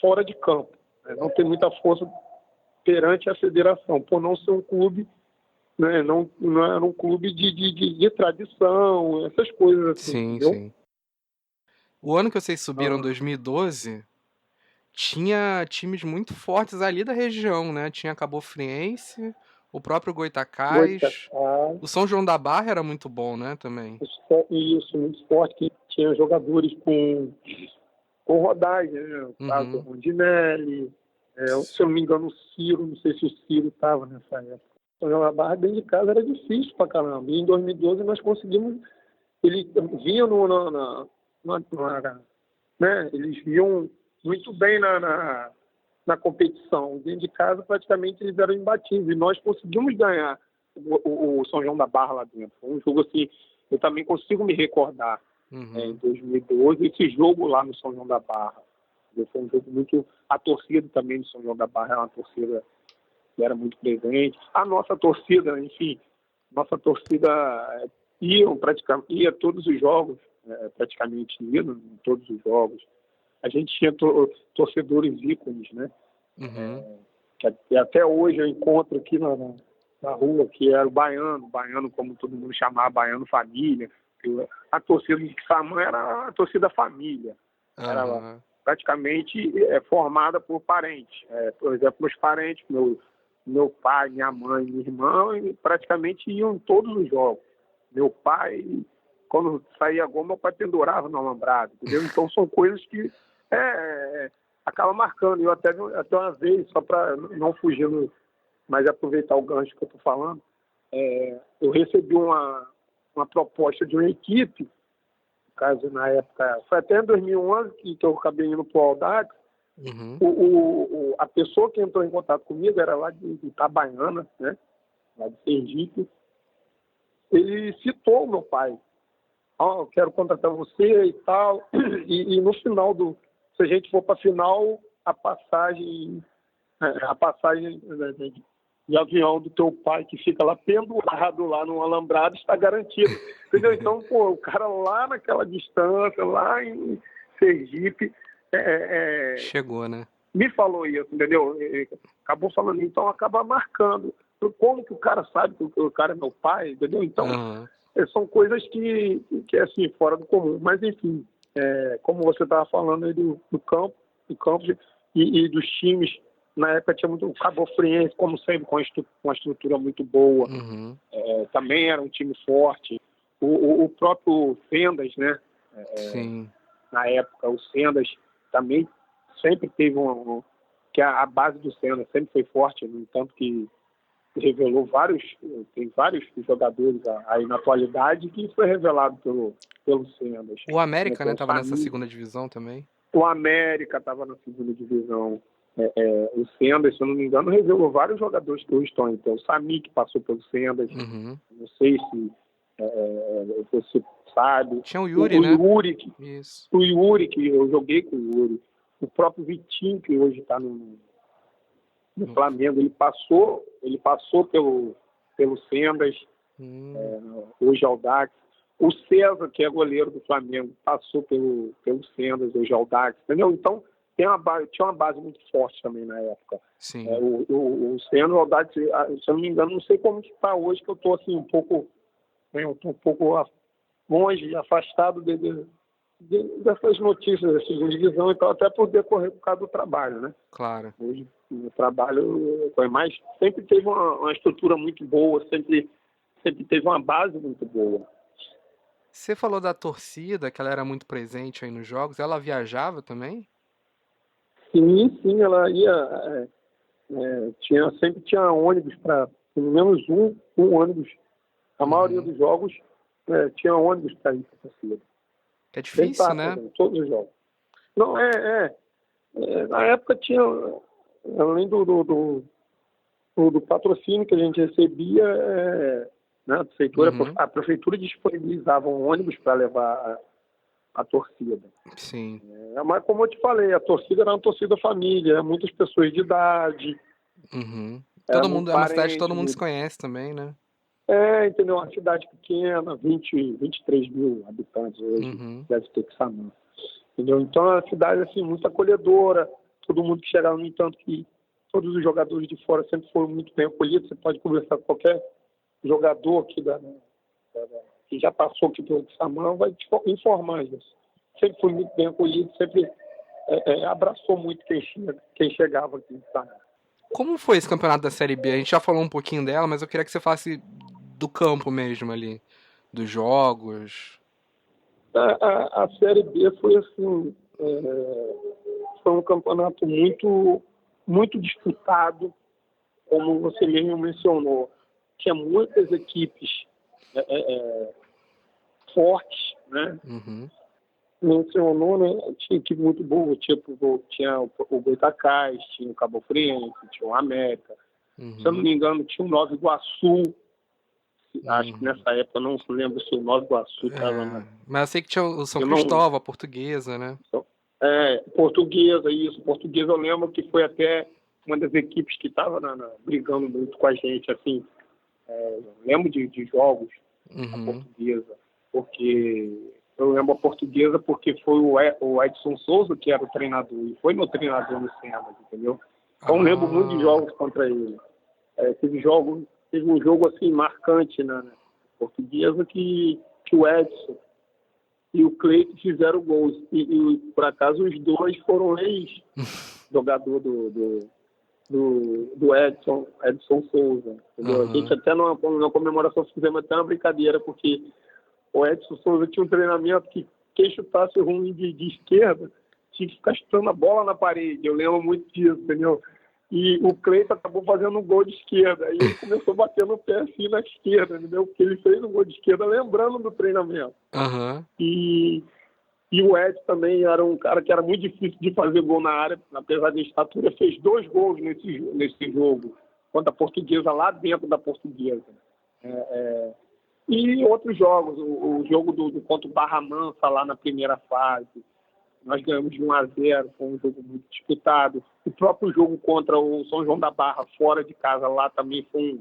fora de campo. Não ter muita força perante a federação, por não ser um clube, né, não era um clube de tradição, essas coisas assim, Sim, entendeu? sim. O ano que vocês subiram, 2012, tinha times muito fortes ali da região, né? Tinha Cabo Friense, o próprio Goitacás, o São João da Barra era muito bom, né, também. Isso, muito esporte, que tinha jogadores com rodagem, né? O caso do Rondinelli, se eu não me engano, o Ciro, não sei se o Ciro estava nessa época. São João da Barra dentro de casa era difícil pra caramba. E em 2012 nós conseguimos, eles vinham né? Eles vinham muito bem na competição. Dentro de casa, praticamente, eles eram imbatíveis. E nós conseguimos ganhar o São João da Barra lá dentro. Foi um jogo assim, eu também consigo me recordar. Em 2012, esse jogo lá no São João da Barra. Foi um jogo muito... A torcida também do São João da Barra era uma torcida que era muito presente. A nossa torcida, enfim, ia todos os jogos, praticamente ia em todos os jogos. A gente tinha torcedores ícones, né? Que até hoje eu encontro aqui na rua, que era o Baiano, como todo mundo chamava, Baiano Família. A torcida de Samam era a torcida família. Era praticamente formada por parentes. Por exemplo, meus parentes, meu pai, minha mãe, minha irmã, praticamente iam em todos os jogos. Meu pai, quando saía gol, meu pai pendurava no alambrado, entendeu? Então são coisas que acaba marcando. Eu até uma vez, só para não fugir, mas aproveitar o gancho que eu estou falando, eu recebi uma proposta de uma equipe, no caso, na época, foi até em 2011 que eu acabei indo para o Audax. A pessoa que entrou em contato comigo era lá de Itabaiana, né? Lá de Sergipe. Ele citou o meu pai. Eu quero contratar você e tal. E no final se a gente for para a final, a passagem de avião do teu pai, que fica lá pendurado lá no alambrado, está garantido. Entendeu? Então, pô, o cara lá naquela distância, lá em Sergipe, Chegou, né? me falou isso, entendeu? Acabou falando, então acaba marcando. Como que o cara sabe que o cara é meu pai, entendeu? Então, são coisas que é assim, fora do comum. Mas, enfim, como você estava falando aí do campo e dos times, na época tinha muito o Cabo Friense, como sempre, com uma estrutura muito boa. Também era um time forte. O próprio Sendas, né? Sim. Na época, o Sendas também sempre teve que a base do Sendas sempre foi forte, no entanto que revelou tem vários jogadores aí na atualidade que foi revelado pelo Sendas. O América, né, estava nessa segunda divisão também. O América estava na segunda divisão. O Sendas, se eu não me engano, revelou vários jogadores que hoje estão. Então, o Sami, que passou pelo Sendas, não sei se você sabe. Tinha o Yuri, né? Isso. O Yuri, que eu joguei com o Yuri. O próprio Vitinho, que hoje está no Flamengo, ele passou pelo Sendas, hoje é o Dax. O César, que é goleiro do Flamengo, passou pelo Sendas, hoje é o Dax, entendeu? Então, tinha uma base muito forte também na época. Sim. O Sendas, o Dax, se eu não me engano, não sei como que está hoje, que eu estou assim, um pouco longe, afastado dessas notícias da segunda divisão, então até por decorrer por causa do trabalho, né? Claro. Hoje o trabalho foi mais, sempre teve uma estrutura muito boa, sempre teve uma base muito boa. Você falou da torcida, que ela era muito presente aí nos jogos, ela viajava também? Sim, ela ia, sempre tinha ônibus para, pelo menos um ônibus, a maioria dos jogos tinha ônibus para ir para a torcida. É difícil, né? Todos os jogos. Não, na época tinha, além do patrocínio que a gente recebia, né, a prefeitura disponibilizava um ônibus para levar a torcida. Sim. Mas como eu te falei, a torcida era uma torcida família, muitas pessoas de idade. Todo mundo, é uma cidade que todo mundo se conhece também, né? Entendeu? Uma cidade pequena, 23 mil habitantes hoje, deve ter que saber. Entendeu? Então é uma cidade assim, muito acolhedora, todo mundo que chegava, no entanto que todos os jogadores de fora sempre foram muito bem acolhidos. Você pode conversar com qualquer jogador aqui que já passou aqui pelo Samã, vai te informar isso. Sempre foi muito bem acolhido, sempre abraçou muito quem chegava aqui em Samã. Como foi esse campeonato da Série B? A gente já falou um pouquinho dela, mas eu queria que você falasse do campo mesmo ali, dos jogos. A Série B foi assim, foi um campeonato muito, muito disputado, como você mesmo mencionou. Tinha muitas equipes fortes, né? Mencionou, né? Tinha equipe muito boa, tinha o Goitacás, tinha o Cabo Friense, tinha o América. Se eu não me engano, tinha o Nova Iguaçu. Acho que nessa época, eu não lembro se o Nova Iguaçu estava Mas eu sei que tinha o São Cristóvão, a Portuguesa, né? Portuguesa, isso. Portuguesa eu lembro que foi até uma das equipes que estava brigando muito com a gente, assim. Lembro de jogos a Portuguesa, porque eu lembro a Portuguesa porque foi o Edson Souza que era o treinador, e foi meu treinador no Sendas, entendeu? Então eu lembro muito de jogos contra ele. Teve um jogo assim marcante na Portuguesa que o Edson e o Cleiton fizeram gols, e por acaso os dois foram ex-jogador do Edson Souza. A gente até na comemoração fizemos até uma brincadeira, porque o Edson Souza tinha um treinamento que quem chutasse ruim de esquerda tinha que ficar chutando a bola na parede. Eu lembro muito disso, entendeu? E o Cleiton acabou fazendo um gol de esquerda. Aí ele começou a bater no pé assim na esquerda, entendeu? Porque ele fez um gol de esquerda lembrando do treinamento. E o Edson também era um cara que era muito difícil de fazer gol na área, apesar da estatura, fez 2 gols nesse jogo, contra a Portuguesa, lá dentro da Portuguesa. E outros jogos, o jogo contra o Barra Mansa lá na primeira fase. Nós ganhamos de 1-0, foi um jogo muito disputado. O próprio jogo contra o São João da Barra, fora de casa, lá também foi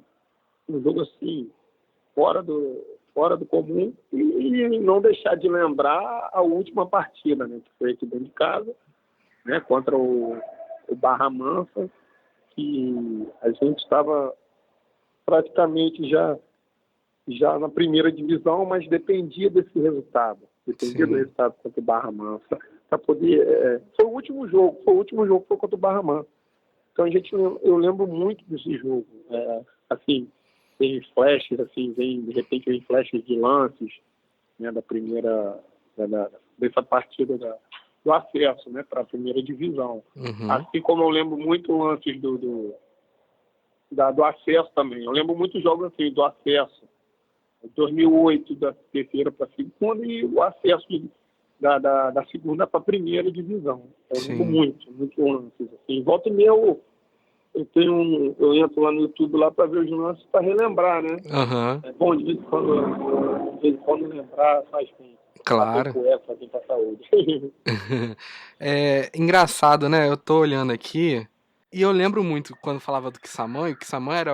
um jogo assim, fora do comum. E não deixar de lembrar a última partida, né, que foi aqui dentro de casa, né, contra o Barra Mansa, que a gente estava praticamente já na primeira divisão, mas dependia desse resultado. Dependia do resultado contra o Barra Mansa. Para poder. Foi o último jogo foi contra o Barra Mansa. Então eu lembro muito desse jogo. Assim, tem flashes, assim, de repente vem flashes de lances, né, da primeira. Dessa partida do acesso, né, para a primeira divisão. Uhum. Assim como eu lembro muito lances do acesso também. Eu lembro muitos jogos assim, do acesso. 2008, da terceira para a segunda, e o acesso da segunda para a primeira divisão. Eu lembro muito lances. Assim. Volta e meia eu entro lá no YouTube lá para ver os lances para relembrar, né? Uhum. É bom de vez em quando lembrar, faz bem. Claro. Faz bem para a saúde. É engraçado, né? Eu tô olhando aqui e eu lembro muito quando falava do Quissamã, e o Quissamã era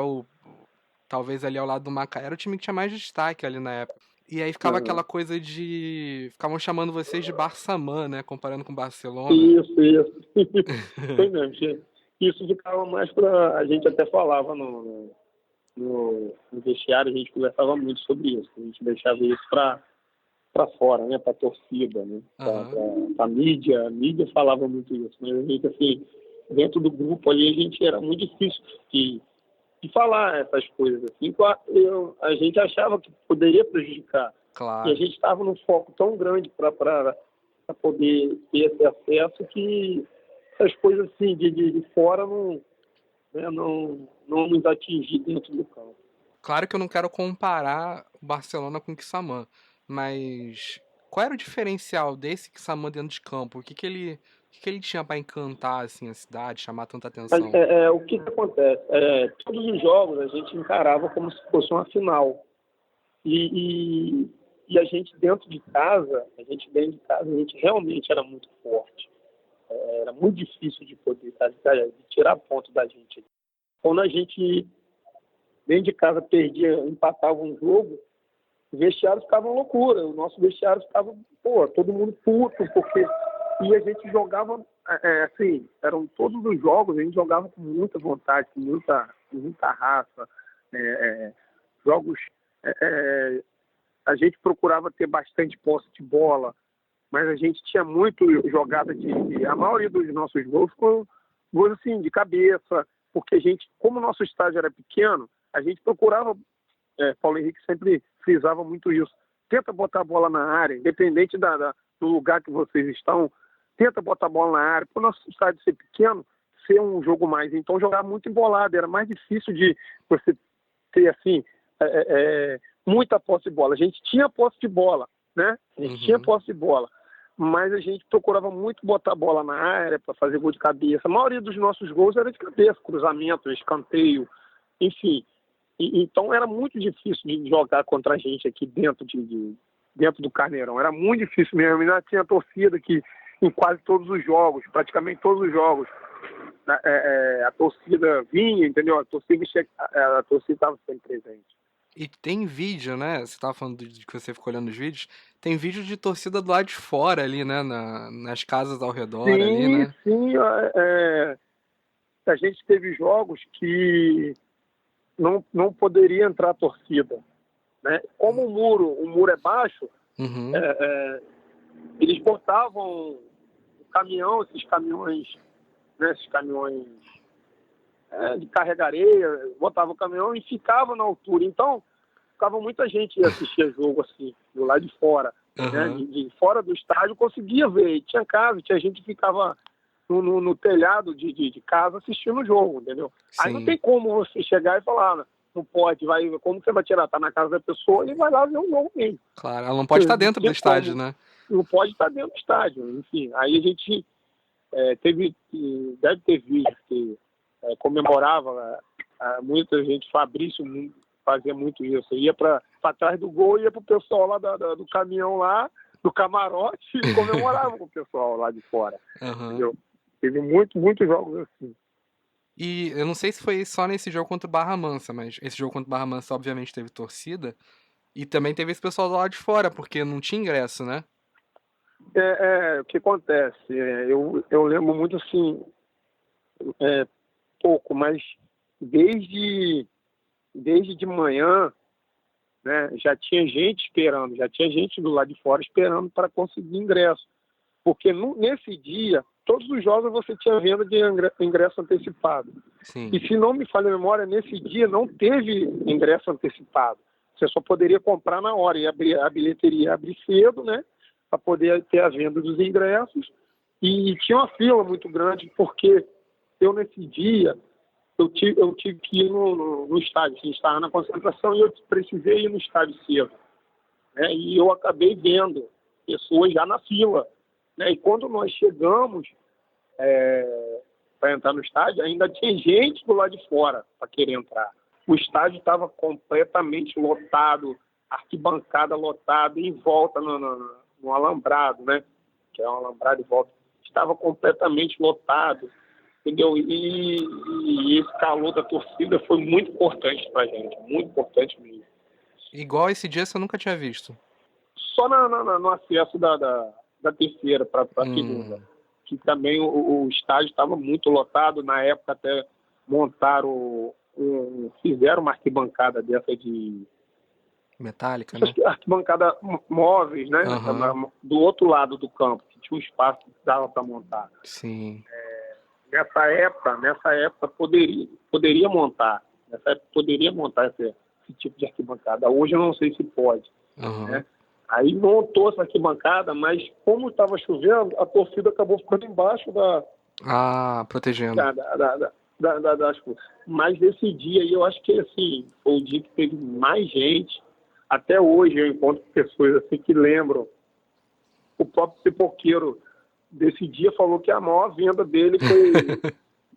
talvez ali ao lado do Macaé, era o time que tinha mais destaque ali na época. E aí ficava aquela coisa de... Ficavam chamando vocês de Barçamã, né? Comparando com Barcelona. Isso. Foi mesmo, gente. Isso ficava mais pra... A gente até falava no vestiário, a gente conversava muito sobre isso. A gente deixava isso pra fora, né? Pra torcida, né? Pra mídia. A mídia falava muito isso. Mas a gente, assim, dentro do grupo ali, a gente era muito difícil de falar essas coisas assim. A gente achava que poderia prejudicar. Claro. E a gente estava num foco tão grande para poder ter esse acesso que essas coisas assim de fora não nos atingir dentro do campo. Claro que eu não quero comparar o Barcelona com o Quissamã, mas qual era o diferencial desse Quissamã dentro de campo? O que ele tinha para encantar assim, a cidade, chamar tanta atenção? O que acontece? Todos os jogos a gente encarava como se fosse uma final. E a gente dentro de casa, a gente realmente era muito forte. Era muito difícil de poder de tirar ponto da gente. Quando a gente dentro de casa empatava um jogo, os vestiários ficavam loucura. O nosso vestiário ficava, todo mundo puto, porque... E a gente jogava, assim, eram todos os jogos, a gente jogava com muita vontade, com muita raça. Jogos, a gente procurava ter bastante posse de bola, mas a gente tinha muito jogada a maioria dos nossos gols foram gols assim, de cabeça, porque a gente, como o nosso estádio era pequeno, a gente procurava, Paulo Henrique sempre frisava muito isso, tenta botar a bola na área, independente do lugar que vocês estão, tenta botar a bola na área, para o nosso estádio ser pequeno, ser um jogo mais, então jogava muito embolado, era mais difícil de você ter assim, muita posse de bola. A gente tinha posse de bola, né? A gente tinha posse de bola, mas a gente procurava muito botar a bola na área para fazer gol de cabeça. A maioria dos nossos gols era de cabeça, cruzamento, escanteio, enfim. Então era muito difícil de jogar contra a gente aqui dentro do Carneirão. Era muito difícil mesmo. Ainda tinha torcida que em quase todos os jogos, praticamente todos os jogos, a torcida vinha, entendeu? A torcida estava sempre presente. E tem vídeo, né? Você estava falando de que você ficou olhando os vídeos. Tem vídeo de torcida do lado de fora ali, né? Nas casas ao redor ali, né? Sim. A gente teve jogos que não poderia entrar torcida, né? Como o muro é baixo, eles botavam esses caminhões, né? Esses caminhões de carregar areia, botavam o caminhão e ficava na altura. Então, ficava muita gente assistir jogo assim, do lado de fora. Né? De fora do estádio conseguia ver. E tinha gente que ficava no telhado de casa assistindo o jogo, entendeu? Sim. Aí não tem como você chegar e falar, não pode, como você vai tirar? Tá na casa da pessoa, ele vai lá ver um jogo mesmo. Claro, ela não pode estar dentro do estádio, né? Não pode estar dentro do estádio, enfim. Aí a gente deve ter vídeo que comemorava, muita gente, Fabrício fazia muito isso, ia para trás do gol, ia pro pessoal lá do caminhão lá, do camarote e comemorava com o pessoal lá de fora. Aham. Entendeu? Teve muitos jogos assim. E eu não sei se foi só nesse jogo contra o Barra Mansa, mas esse jogo contra o Barra Mansa obviamente teve torcida. E também teve esse pessoal do lado de fora, porque não tinha ingresso, né? O que acontece? Eu lembro muito assim, pouco, mas desde de manhã, né, já tinha gente esperando, já tinha gente do lado de fora esperando para conseguir ingresso. Porque nesse dia, todos os jogos você tinha venda de ingresso antecipado. Sim. E se não me falha a memória, nesse dia não teve ingresso antecipado. Você só poderia comprar na hora. E a bilheteria abrir cedo, né? Para poder ter a venda dos ingressos. E tinha uma fila muito grande, porque eu, nesse dia, eu tive que ir no estádio. Assim, estava na concentração e eu precisei ir no estádio cedo. Né? E eu acabei vendo pessoas já na fila. Né? E quando nós chegamos para entrar no estádio, ainda tinha gente do lado de fora para querer entrar. O estádio estava completamente lotado, arquibancada lotada, em volta no alambrado, né? Que é um alambrado em volta. Estava completamente lotado, entendeu? E esse calor da torcida foi muito importante para a gente, muito importante mesmo. Igual esse dia você nunca tinha visto? Só no acesso da terceira para a segunda. Que também o estádio estava muito lotado. Na época até montaram, fizeram uma arquibancada dessa de... Metálica, né? Arquibancada móveis, né? Uhum. Do outro lado do campo, que tinha um espaço que dava para montar. Sim. Nessa época poderia montar. Nessa época poderia montar esse tipo de arquibancada. Hoje eu não sei se pode. Uhum. Né? Aí montou essa arquibancada, mas como estava chovendo, a torcida acabou ficando embaixo protegendo. das coisas. Mas esse dia aí, eu acho que assim, foi o dia que teve mais gente. Até hoje eu encontro pessoas assim que lembram. O próprio pipoqueiro desse dia falou que a maior venda dele foi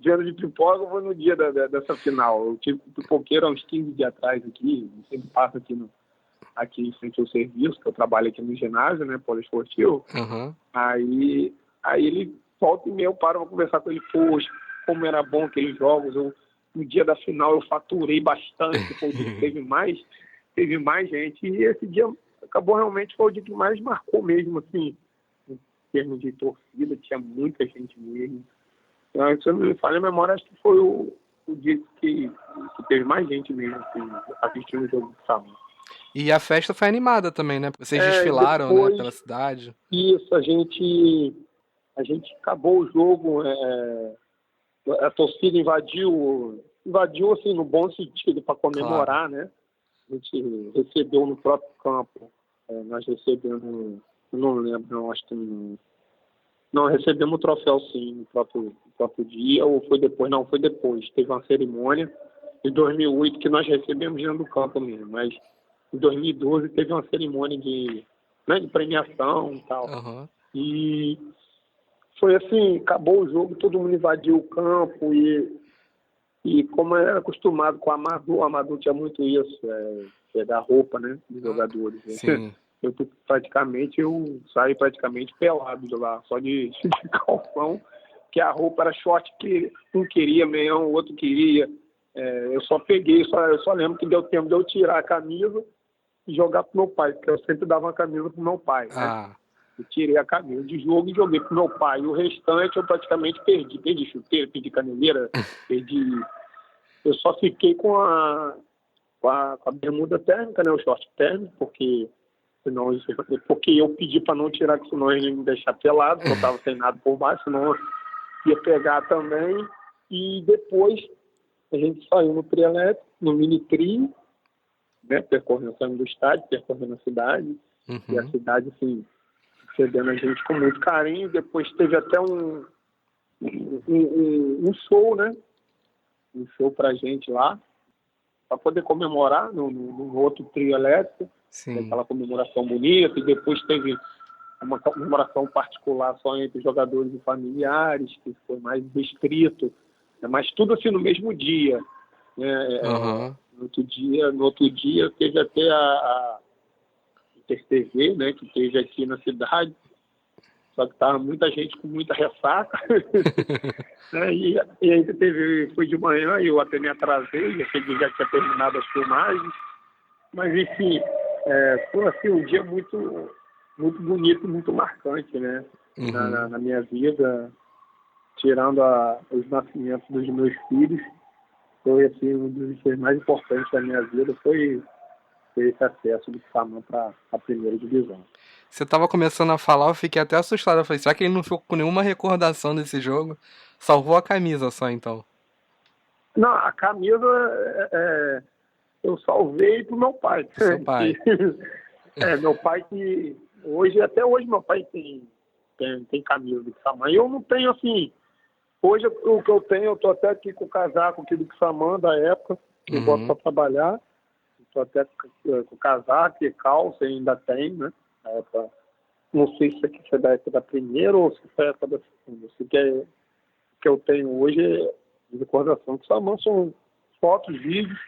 venda de pipoca foi no dia dessa final. Eu tive pipoqueiro há uns 15 dias atrás aqui, sempre passo aqui em frente ao serviço, que eu trabalho aqui no ginásio, né, poliesportivo. Uhum. Aí ele volta e meia, eu paro para conversar com ele, poxa, como era bom aqueles jogos, no dia da final eu faturei bastante, foi o dia que teve mais gente, e esse dia acabou realmente, foi o dia que mais marcou mesmo, assim, em termos de torcida, tinha muita gente mesmo. Então, se eu não me falha a memória, acho que foi o dia que teve mais gente mesmo, assim, assistindo o jogo de sábado. E a festa foi animada também, né? Vocês desfilaram, depois, né, pela cidade. Isso, a gente acabou o jogo, a torcida invadiu assim, no bom sentido, para comemorar, claro. Né? A gente recebeu no próprio campo, nós recebemos, não lembro, acho que não, recebemos o troféu sim, no próprio dia, ou foi depois? Não, foi depois. Teve uma cerimônia em 2008 que nós recebemos dentro do campo mesmo, mas em 2012 teve uma cerimônia de premiação e tal. Uhum. E foi assim, acabou o jogo, todo mundo invadiu o campo e como era acostumado com o Amador tinha muito isso, pegar roupa, né, dos jogadores. Sim. Eu saí praticamente pelado de lá, só de calção, que a roupa era short que um queria, meião, o outro queria. Eu só peguei, eu só lembro que deu tempo de eu tirar a camisa e jogar pro meu pai, porque eu sempre dava uma camisa pro meu pai, né? Eu tirei a camisa de jogo e joguei pro meu pai. E o restante eu praticamente perdi. Perdi chuteira, perdi caneleira, Eu só fiquei com a bermuda térmica, né? O short térmico, porque eu pedi para não tirar, senão ele ia me deixar pelado, porque eu tava sem nada por baixo, senão eu ia pegar também. E depois a gente saiu no trielétrico, no mini trio, né? Percorrendo do estádio, percorrendo a cidade. Uhum. E a cidade, assim, recebendo a gente com muito carinho. Depois teve até um show, né? Um show pra gente lá, para poder comemorar no outro trio elétrico. Sim. Aquela comemoração bonita. E depois teve uma comemoração particular só entre jogadores e familiares, que foi mais restrito. Mas tudo assim no mesmo dia. Né? Uhum. No outro dia teve até Master TV, né, que teve aqui na cidade, só que estava muita gente com muita ressaca, né, e aí foi de manhã e eu até me atrasei, achei que já tinha terminado as filmagens, mas enfim, foi assim, um dia muito, muito bonito, muito marcante, né, na minha vida, tirando os nascimentos dos meus filhos, foi assim, um dos dias mais importantes da minha vida, foi esse acesso do Samam para a primeira divisão. Você tava começando a falar, eu fiquei até assustado. Eu falei, será que ele não ficou com nenhuma recordação desse jogo? Salvou a camisa só, então. Não, a camisa eu salvei pro meu pai. Seu pai. Meu pai que até hoje meu pai tem camisa do Samam. Eu não tenho assim. Hoje o que eu tenho, eu tô até aqui com o casaco aqui do Samam da época, que eu boto para trabalhar. Estou até com casaco e calça, ainda tem, né? Não sei se aqui foi da época da primeira ou se foi da época da segunda. O que eu tenho hoje é de recordação do Samam, são fotos, vídeos.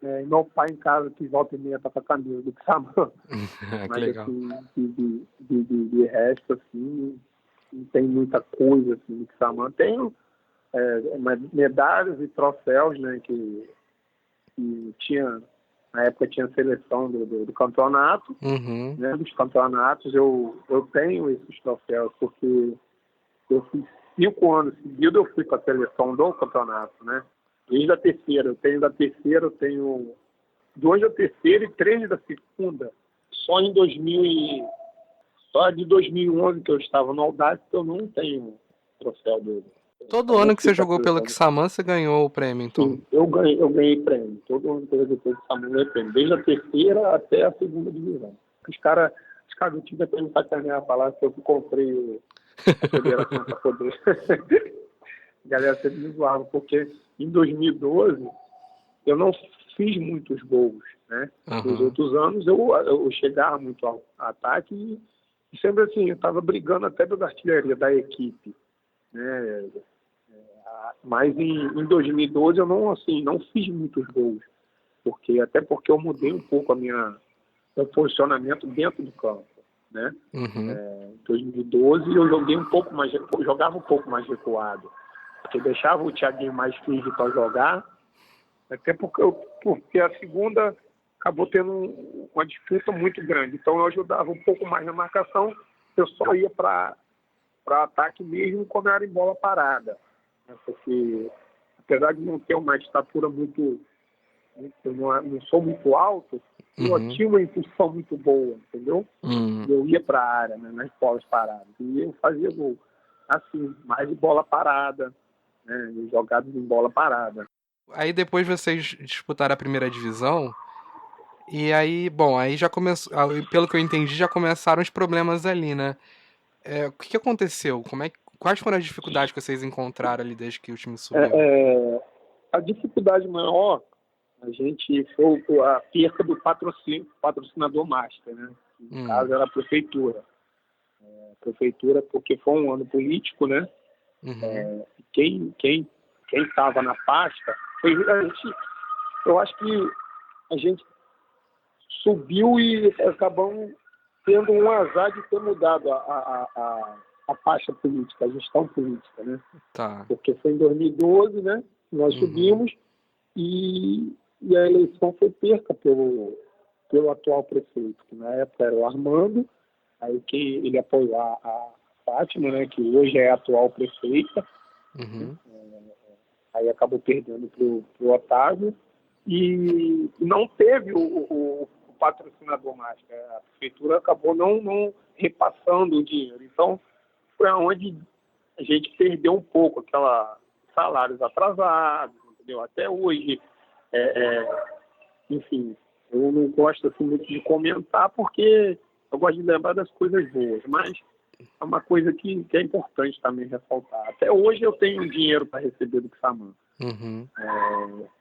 E meu pai em casa que volta e meia tá com a camisa do Samam. Que mas legal. assim, de resto, assim, não tem muita coisa assim, do Samam. Tenho medalhas e troféus, né? Que tinha. Na época tinha seleção do campeonato, né, dos campeonatos. Eu tenho esses troféus porque eu fiz 5 anos seguidos, eu fui para a seleção do campeonato, né? Desde a terceira, eu tenho da terceira, eu tenho 2 da terceira e 3 da segunda. Só de 2011 que eu estava no Audax, eu não tenho troféu dele. Todo ano que você jogou pelo Samam, você ganhou o prêmio, então? Sim, eu ganhei prêmio. Todo ano que eu joguei pelo Samam, eu ganhei prêmio. Desde a terceira até a segunda divisão. Os caras do time até me sacanear falar que eu comprei a federação para poder. A galera sempre me zoava, porque em 2012 eu não fiz muitos gols, né? Nos outros anos eu chegava muito ao ataque e sempre assim, eu estava brigando até pela artilharia da equipe, né? Mas em 2012 eu não fiz muitos gols, até porque eu mudei um pouco meu posicionamento dentro do campo, né? Em 2012 eu jogava um pouco mais recuado, porque deixava o Thiaguinho mais firme para jogar, até porque a segunda acabou tendo uma disputa muito grande, então eu ajudava um pouco mais na marcação, eu só ia para ataque mesmo quando era em bola parada. Porque, apesar de não ter uma estatura eu não sou muito alto, eu tinha uma impulsão muito boa, entendeu? Eu ia para a área, né, nas bolas paradas, e eu fazia gol. Assim, mais de bola parada, né, jogadas em bola parada. Aí depois vocês disputaram a primeira divisão, e aí, bom, aí já começou, pelo que eu entendi, já começaram os problemas ali, né? O que aconteceu? Quais foram as dificuldades que vocês encontraram ali desde que o time subiu? A dificuldade maior, a gente foi a perca do patrocinador master, né? No caso era a prefeitura. Prefeitura, porque foi um ano político, né? Quem estava na pasta foi eu acho que a gente subiu e acabamos tendo um azar de ter mudado a faixa política, a gestão política, né? Tá. Porque foi em 2012, né? Nós subimos e a eleição foi perca pelo atual prefeito, que na época era o Armando, aí que ele apoiou a Fátima, né? Que hoje é a atual prefeita. Aí acabou perdendo pro Otávio e não teve o patrocinador mais, né? A prefeitura acabou não repassando o dinheiro. Então, foi onde a gente perdeu um pouco salários atrasados, entendeu? Até hoje, enfim, eu não gosto assim, muito de comentar porque eu gosto de lembrar das coisas boas, mas é uma coisa que é importante também ressaltar. Até hoje eu tenho dinheiro para receber do Samam.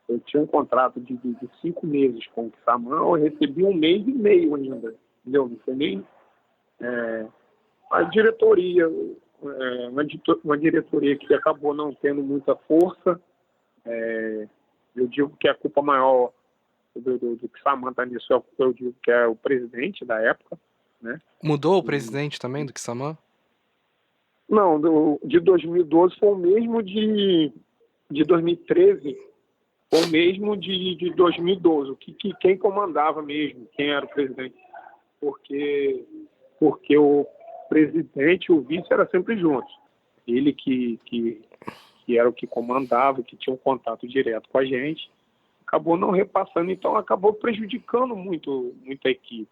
Eu tinha um contrato de 5 meses com o Samam, eu recebi 1 mês e meio ainda, entendeu? Não foi nem a diretoria, uma diretoria que acabou não tendo muita força. Eu digo que a culpa maior do Kissamã tá nisso, eu digo que é o presidente da época, né? Mudou o presidente também do Kissamã? Não, de 2012 foi o mesmo de 2013, foi o mesmo de 2012. Quem comandava mesmo, quem era o presidente? Porque o presidente e o vice eram sempre juntos. Ele que era o que comandava, que tinha um contato direto com a gente, acabou não repassando, então acabou prejudicando muito a equipe.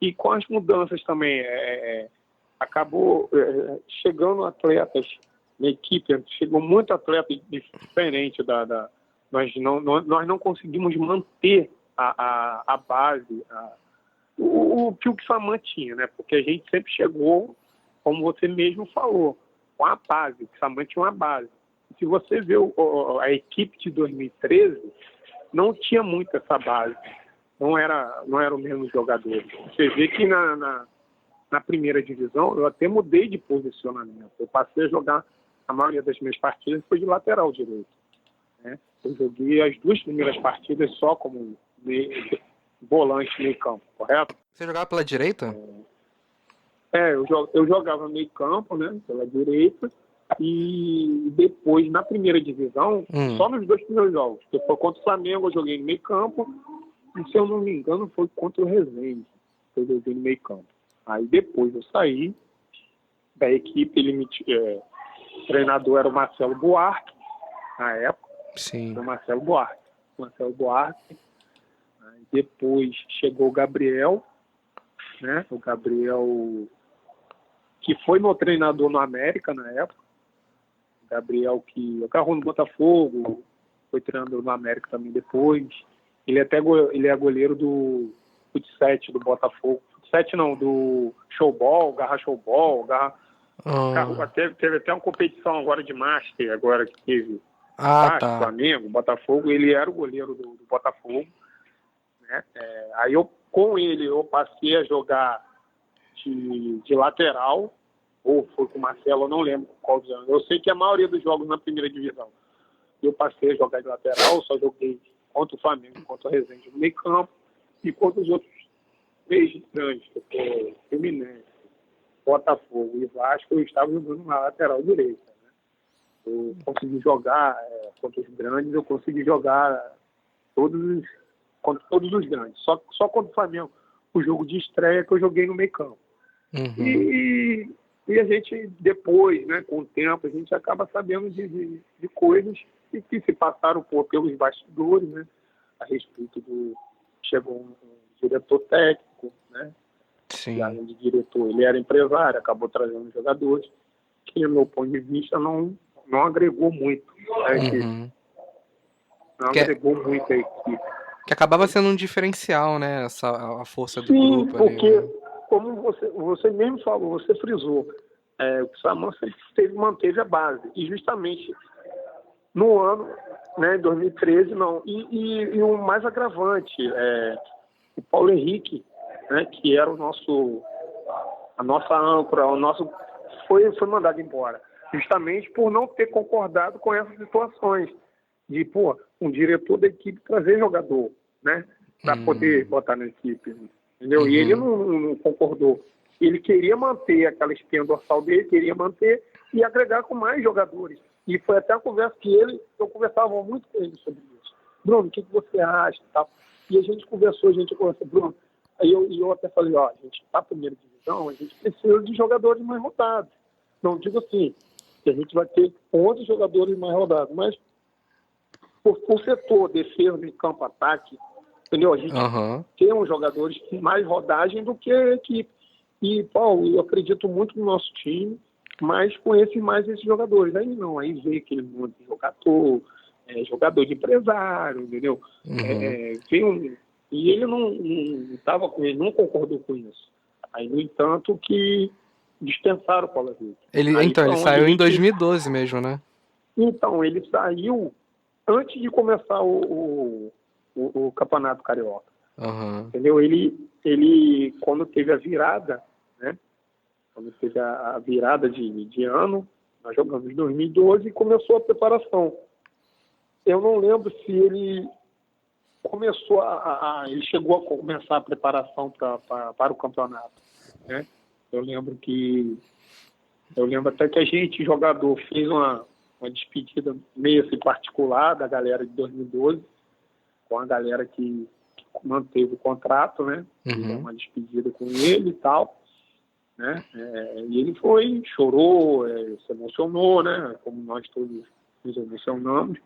E com as mudanças também, acabou chegando atletas na equipe, chegou muito atleta diferente nós não conseguimos manter a base, o que o Kissamã tinha, né? Porque a gente sempre chegou, como você mesmo falou, com a base. O Kissamã tinha uma base. Se você vê a equipe de 2013, não tinha muito essa base. Não era o mesmo jogador. Você vê que na primeira divisão, eu até mudei de posicionamento. Eu passei a jogar, a maioria das minhas partidas foi de lateral direito, né? Eu joguei as 2 primeiras partidas só como volante meio campo, correto? Você jogava pela direita? Eu jogava meio campo, né, pela direita, e depois, na primeira divisão, só nos 2 primeiros jogos, que foi contra o Flamengo, eu joguei no meio campo, e se eu não me engano, foi contra o Resende, que eu joguei no meio campo. Aí depois eu saí da equipe, o treinador era o Marcelo Buarque, na época. Sim. Era o Marcelo Buarque. Aí depois chegou o Gabriel, né? O Gabriel, que foi meu treinador no América na época. O Gabriel que agarrou no Botafogo, foi treinador no América também depois. Ele é goleiro do Fut7 do Botafogo. Fut7 não, do Showball, Garra Showball, teve até uma competição agora de Master, agora que teve tá. Flamengo, Botafogo, ele era o goleiro do Botafogo, né? Aí com ele eu passei a jogar de lateral, ou foi com o Marcelo, eu não lembro qual dos anos. Eu sei que a maioria dos jogos na primeira divisão eu passei a jogar de lateral, só joguei contra o Flamengo, contra o Resende no meio campo, e contra os outros 3 grandes, que foi Fluminense, Botafogo e Vasco, eu estava jogando na lateral direita, né? Eu consegui jogar contra os grandes, eu consegui jogar contra todos os grandes. Só contra o Flamengo, o jogo de estreia que eu joguei no meio campo. E a gente, depois, né, com o tempo, a gente acaba sabendo de coisas que se passaram pelos bastidores, né, a respeito chegou um diretor técnico, né? Sim. E além de diretor, ele era empresário, acabou trazendo jogadores que, no meu ponto de vista, não agregou muito a equipe. Não agregou muito a equipe. Que acabava sendo um diferencial, né? A força do Sim, grupo. Porque, ali, né? como você mesmo falou, você frisou, o Kissamã sempre manteve a base. E justamente no ano, né, 2013, não. E o mais agravante, o Paulo Henrique, né, que era a nossa âncora, foi mandado embora, justamente por não ter concordado com essas situações de, um diretor da equipe trazer jogador, né, para poder botar na equipe, entendeu? E ele não concordou. Ele queria manter aquela espinha dorsal dele, queria manter e agregar com mais jogadores. E foi até uma conversa que eu conversava muito com ele sobre isso. Bruno, o que você acha? Tal. E a gente conversou, Bruno. Aí eu até falei, a gente está na primeira divisão, a gente precisa de jogadores mais rodados. Não digo assim, que a gente vai ter 11 jogadores mais rodados, mas por setor, defesa, meio campo, ataque, entendeu? A gente tem uns jogadores com mais rodagem do que a equipe. E, Paulo, eu acredito muito no nosso time, mas conheço mais esses jogadores. Aí não, aí vê aquele monte de jogador de empresário, entendeu? E ele não estava com ele, não concordou com isso. Aí, no entanto, que dispensaram o Paulo Henrique. Ele saiu em 2012 mesmo, né? Então, ele saiu antes de começar o Campeonato Carioca. Entendeu? Ele, quando teve a virada, né? Quando teve a virada de ano, nós jogamos em 2012 e começou a preparação. Eu não lembro se ele ele chegou a começar a preparação para o campeonato, né? Eu lembro até que a gente, jogador, fez uma despedida meio assim particular da galera de 2012, com a galera que manteve o contrato, né? Fez uma despedida com ele e tal, né? E ele chorou, se emocionou, né? Como nós todos nos emocionamos.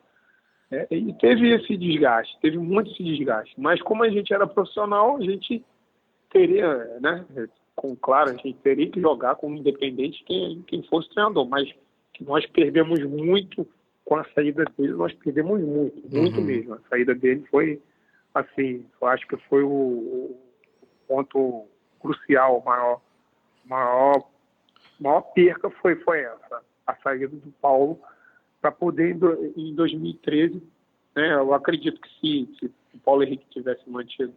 E teve esse desgaste, teve muito esse desgaste. Mas como a gente era profissional, a gente teria, né? Claro, a gente teria que jogar com independente quem fosse treinador, mas que nós perdemos muito com a saída dele, nós perdemos muito mesmo. A saída dele foi, assim, eu acho que foi o ponto crucial, maior perca foi essa, a saída do Paulo, para poder, em 2013, né, eu acredito que se o Paulo Henrique tivesse mantido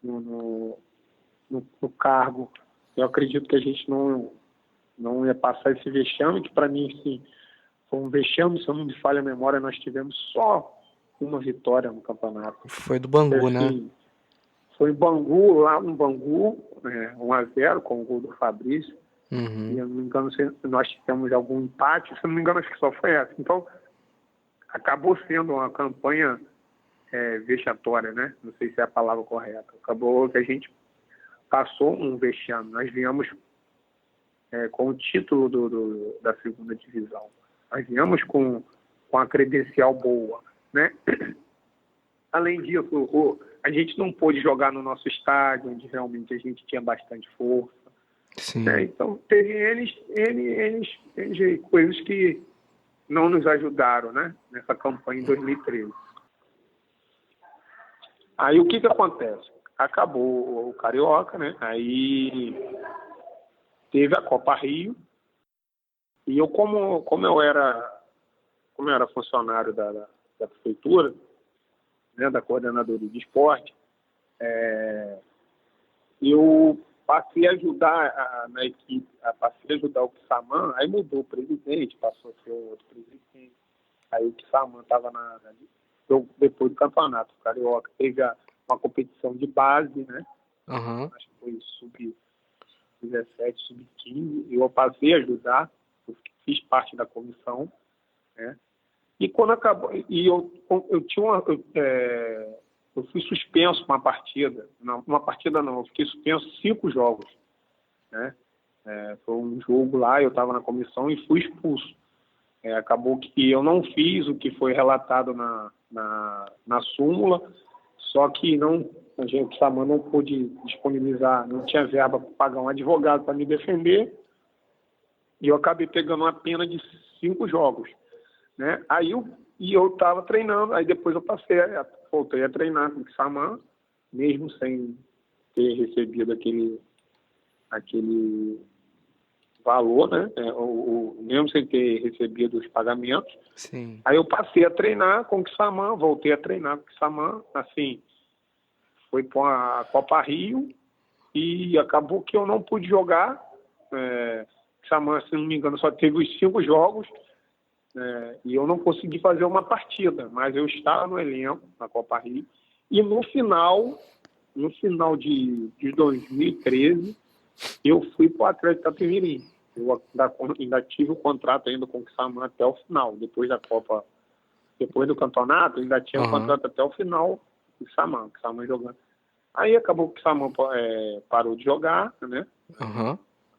no cargo, eu acredito que a gente não ia passar esse vexame, que para mim, sim, foi um vexame, se eu não me falha a memória, nós tivemos só uma vitória no campeonato. Foi do Bangu, né? Foi Bangu, lá no Bangu, 1-0 com o gol do Fabrício. E eu não me engano, nós tivemos algum empate, se eu não me engano, acho que só foi essa. Então, acabou sendo uma campanha vexatória, né? Não sei se é a palavra correta. Acabou que a gente passou um vexame. Nós viemos com o título da segunda divisão. Nós viemos com a credencial boa, né? Além disso, a gente não pôde jogar no nosso estádio, onde realmente a gente tinha bastante força. Sim. Então, teve N coisas que não nos ajudaram, né? Nessa campanha em 2013. Aí, o que acontece? Acabou o Carioca, né? Aí teve a Copa Rio. E eu, como eu era funcionário da prefeitura, né, da coordenadoria de esporte, eu passei a ajudar na equipe, passei a ajudar o Kissamã, aí mudou o presidente, passou a ser outro presidente. Aí o Kissamã estava depois do campeonato carioca, teve uma competição de base, né? Acho que foi sub-17, sub-15, eu passei a ajudar, eu fiz parte da comissão, né? E quando acabou, e eu fui suspenso uma partida, eu fiquei suspenso 5 jogos, né? Foi um jogo lá, eu estava na comissão e fui expulso. Acabou que eu não fiz o que foi relatado na súmula, só que o Kissamã não pôde disponibilizar, não tinha verba para pagar um advogado para me defender, e eu acabei pegando uma pena de 5 jogos, né? Aí eu estava treinando, aí depois eu voltei a treinar com o Kissamã, mesmo sem ter recebido aquele valor, né? Mesmo sem ter recebido os pagamentos. Sim. Aí eu passei a treinar com o Kissamã, voltei a treinar com o Kissamã, assim, foi para a Copa Rio e acabou que eu não pude jogar. O Kissamã, se não me engano, só teve os 5 jogos, e eu não consegui fazer uma partida, mas eu estava no elenco na Copa Rio. E no final de 2013, eu fui para o Atlético Itapemirim. Eu ainda tive o contrato ainda com o Kissamã até o final. Depois do campeonato, ainda tinha o contrato até o final com o Kissamã jogando. Aí acabou que o Kissamã parou de jogar, né?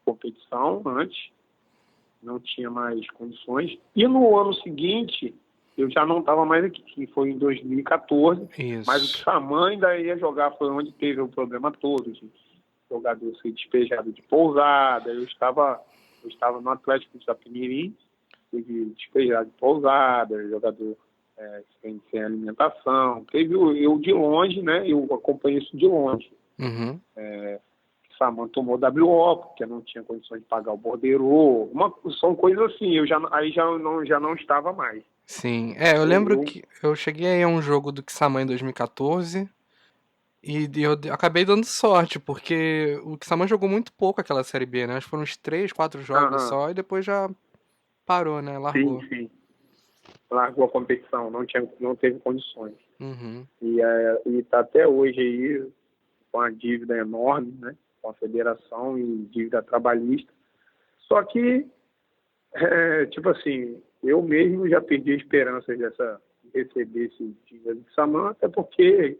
Competição antes. Não tinha mais condições. E no ano seguinte, eu já não estava mais aqui, que foi em 2014. Isso. Mas o Kissamã ainda ia jogar, foi onde teve o problema todo, de jogador ser despejado de pousada. Eu estava no Atlético de Itapemirim, teve despejado de pousada, jogador sem alimentação. Teve eu de longe, né? Eu acompanhei isso de longe. Kissamã tomou WO, porque não tinha condições de pagar o borderô. São coisas assim, eu já não estava mais. Sim, eu lembro que eu cheguei aí a um jogo do Kissamã em 2014 e eu acabei dando sorte, porque o Kissamã jogou muito pouco aquela Série B, né? Acho que foram uns 3, 4 jogos só e depois já parou, né? Largou. Sim. Largou a competição, não teve condições. Uhum. E tá até hoje aí com a dívida enorme, né? Com a federação e dívida trabalhista. Só que, tipo assim, eu mesmo já perdi a esperança de receber esse dinheiro de Saman, até porque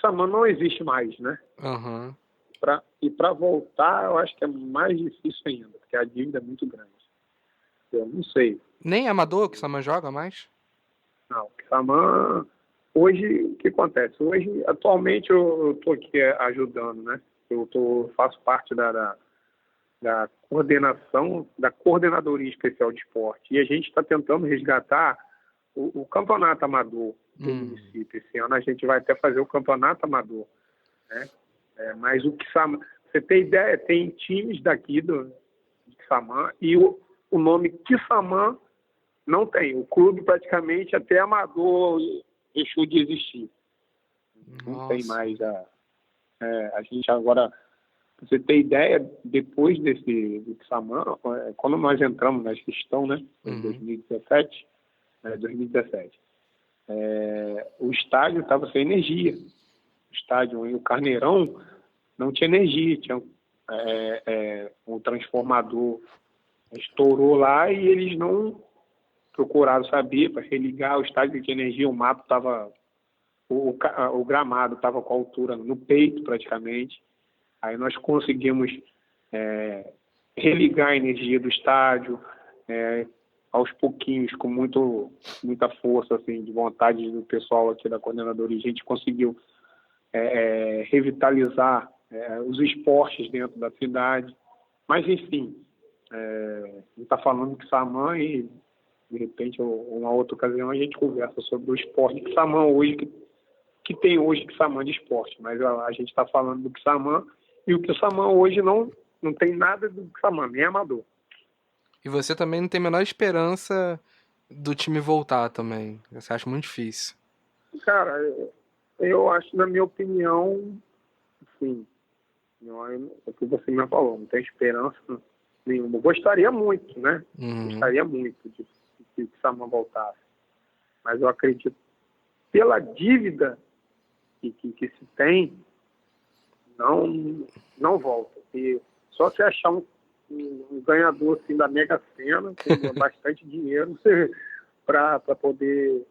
Saman não existe mais, né? Aham. Para voltar, eu acho que é mais difícil ainda, porque a dívida é muito grande. Eu não sei. Nem amador que Saman joga mais? Não, Saman, hoje, o que acontece? Hoje, atualmente, eu estou aqui ajudando, né? Faço parte da coordenação, da Coordenadoria Especial de Esporte. E a gente está tentando resgatar o campeonato amador do município. Esse ano a gente vai até fazer o campeonato amador, né? Mas o Quissamã, você tem ideia, tem times daqui de Quissamã e o nome Quissamã não tem. O clube praticamente até amador deixou de existir. Não tem mais a gente agora, pra você ter ideia, depois do Quissamã, quando nós entramos na gestão, né, em 2017, o estádio estava sem energia. O estádio e o Carneirão não tinha energia, tinha um transformador estourou lá e eles não procuraram saber para religar o estádio de energia, o mato estava, o gramado estava com a altura no peito praticamente. Aí nós conseguimos religar a energia do estádio, aos pouquinhos, com muita força, assim, de vontade do pessoal aqui da coordenadoria, a gente conseguiu revitalizar os esportes dentro da cidade. Mas, enfim, a gente está falando de Quissamã e, de repente, uma outra ocasião, a gente conversa sobre o esporte de Quissamã hoje, que tem hoje Quissamã de esporte. Mas a gente está falando do Quissamã e o Quissamã hoje não tem nada do Quissamã, nem amador. E você também não tem a menor esperança do time voltar também. Você acha muito difícil. Cara, eu acho, na minha opinião, assim, o que você me falou, não tem esperança nenhuma. Gostaria muito, né? Gostaria muito de que o Quissamã voltasse. Mas eu acredito, pela dívida que se tem, não volta. E só se achar um ganhador assim, da Mega Sena, com bastante dinheiro, para poder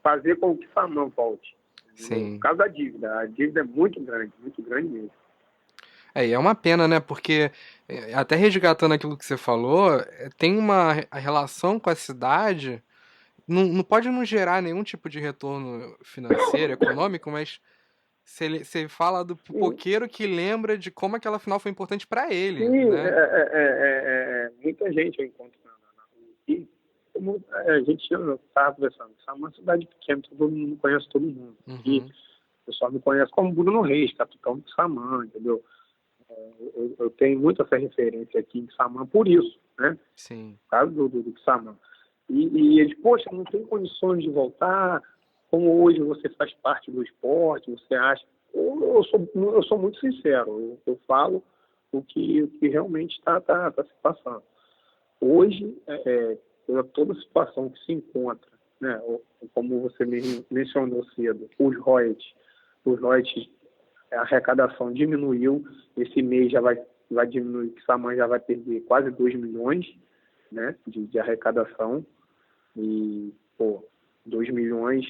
fazer com que o Quissamã volte. Sim. Por causa da dívida. A dívida é muito grande mesmo. E é uma pena, né? Porque, até resgatando aquilo que você falou, tem uma relação com a cidade. Não pode não gerar nenhum tipo de retorno financeiro, econômico, mas você fala do pipoqueiro que lembra de como aquela final foi importante pra ele. Sim, né? Muita gente eu encontro na rua. E a gente estava conversando. É uma cidade pequena, todo mundo conhece todo mundo. E o pessoal me conhece como Bruno Reis, capitão do Quissamã, entendeu? Eu tenho muito essa referência aqui em Quissamã por isso, né? Sim. Por causa do Quissamã. E eles, poxa, não tem condições de voltar, como hoje você faz parte do esporte, você acha... Eu sou muito sincero, eu falo o que realmente está se passando. Hoje, pela toda a situação que se encontra, né, como você mencionou cedo, os royalties, a arrecadação diminuiu, esse mês já vai diminuir, que Quissamã já vai perder quase 2 milhões, né, de arrecadação, e 2 milhões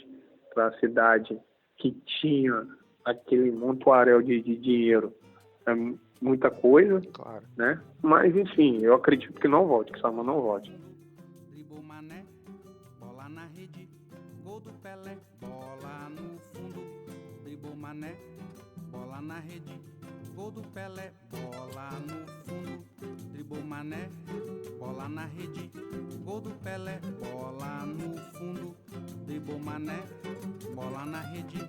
para a cidade que tinha aquele montoarel de dinheiro, é muita coisa, Claro. Né? Mas enfim, eu acredito que não volte, que Quissamã não volte. Dribou Mané, bola na rede, gol do Pelé, bola no fundo. Dribou Mané, bola na rede, gol do Pelé, bola no fundo. Dribou Mané, bola na rede, gol do Pelé, bola no fundo. Dribou Mané, bola na rede,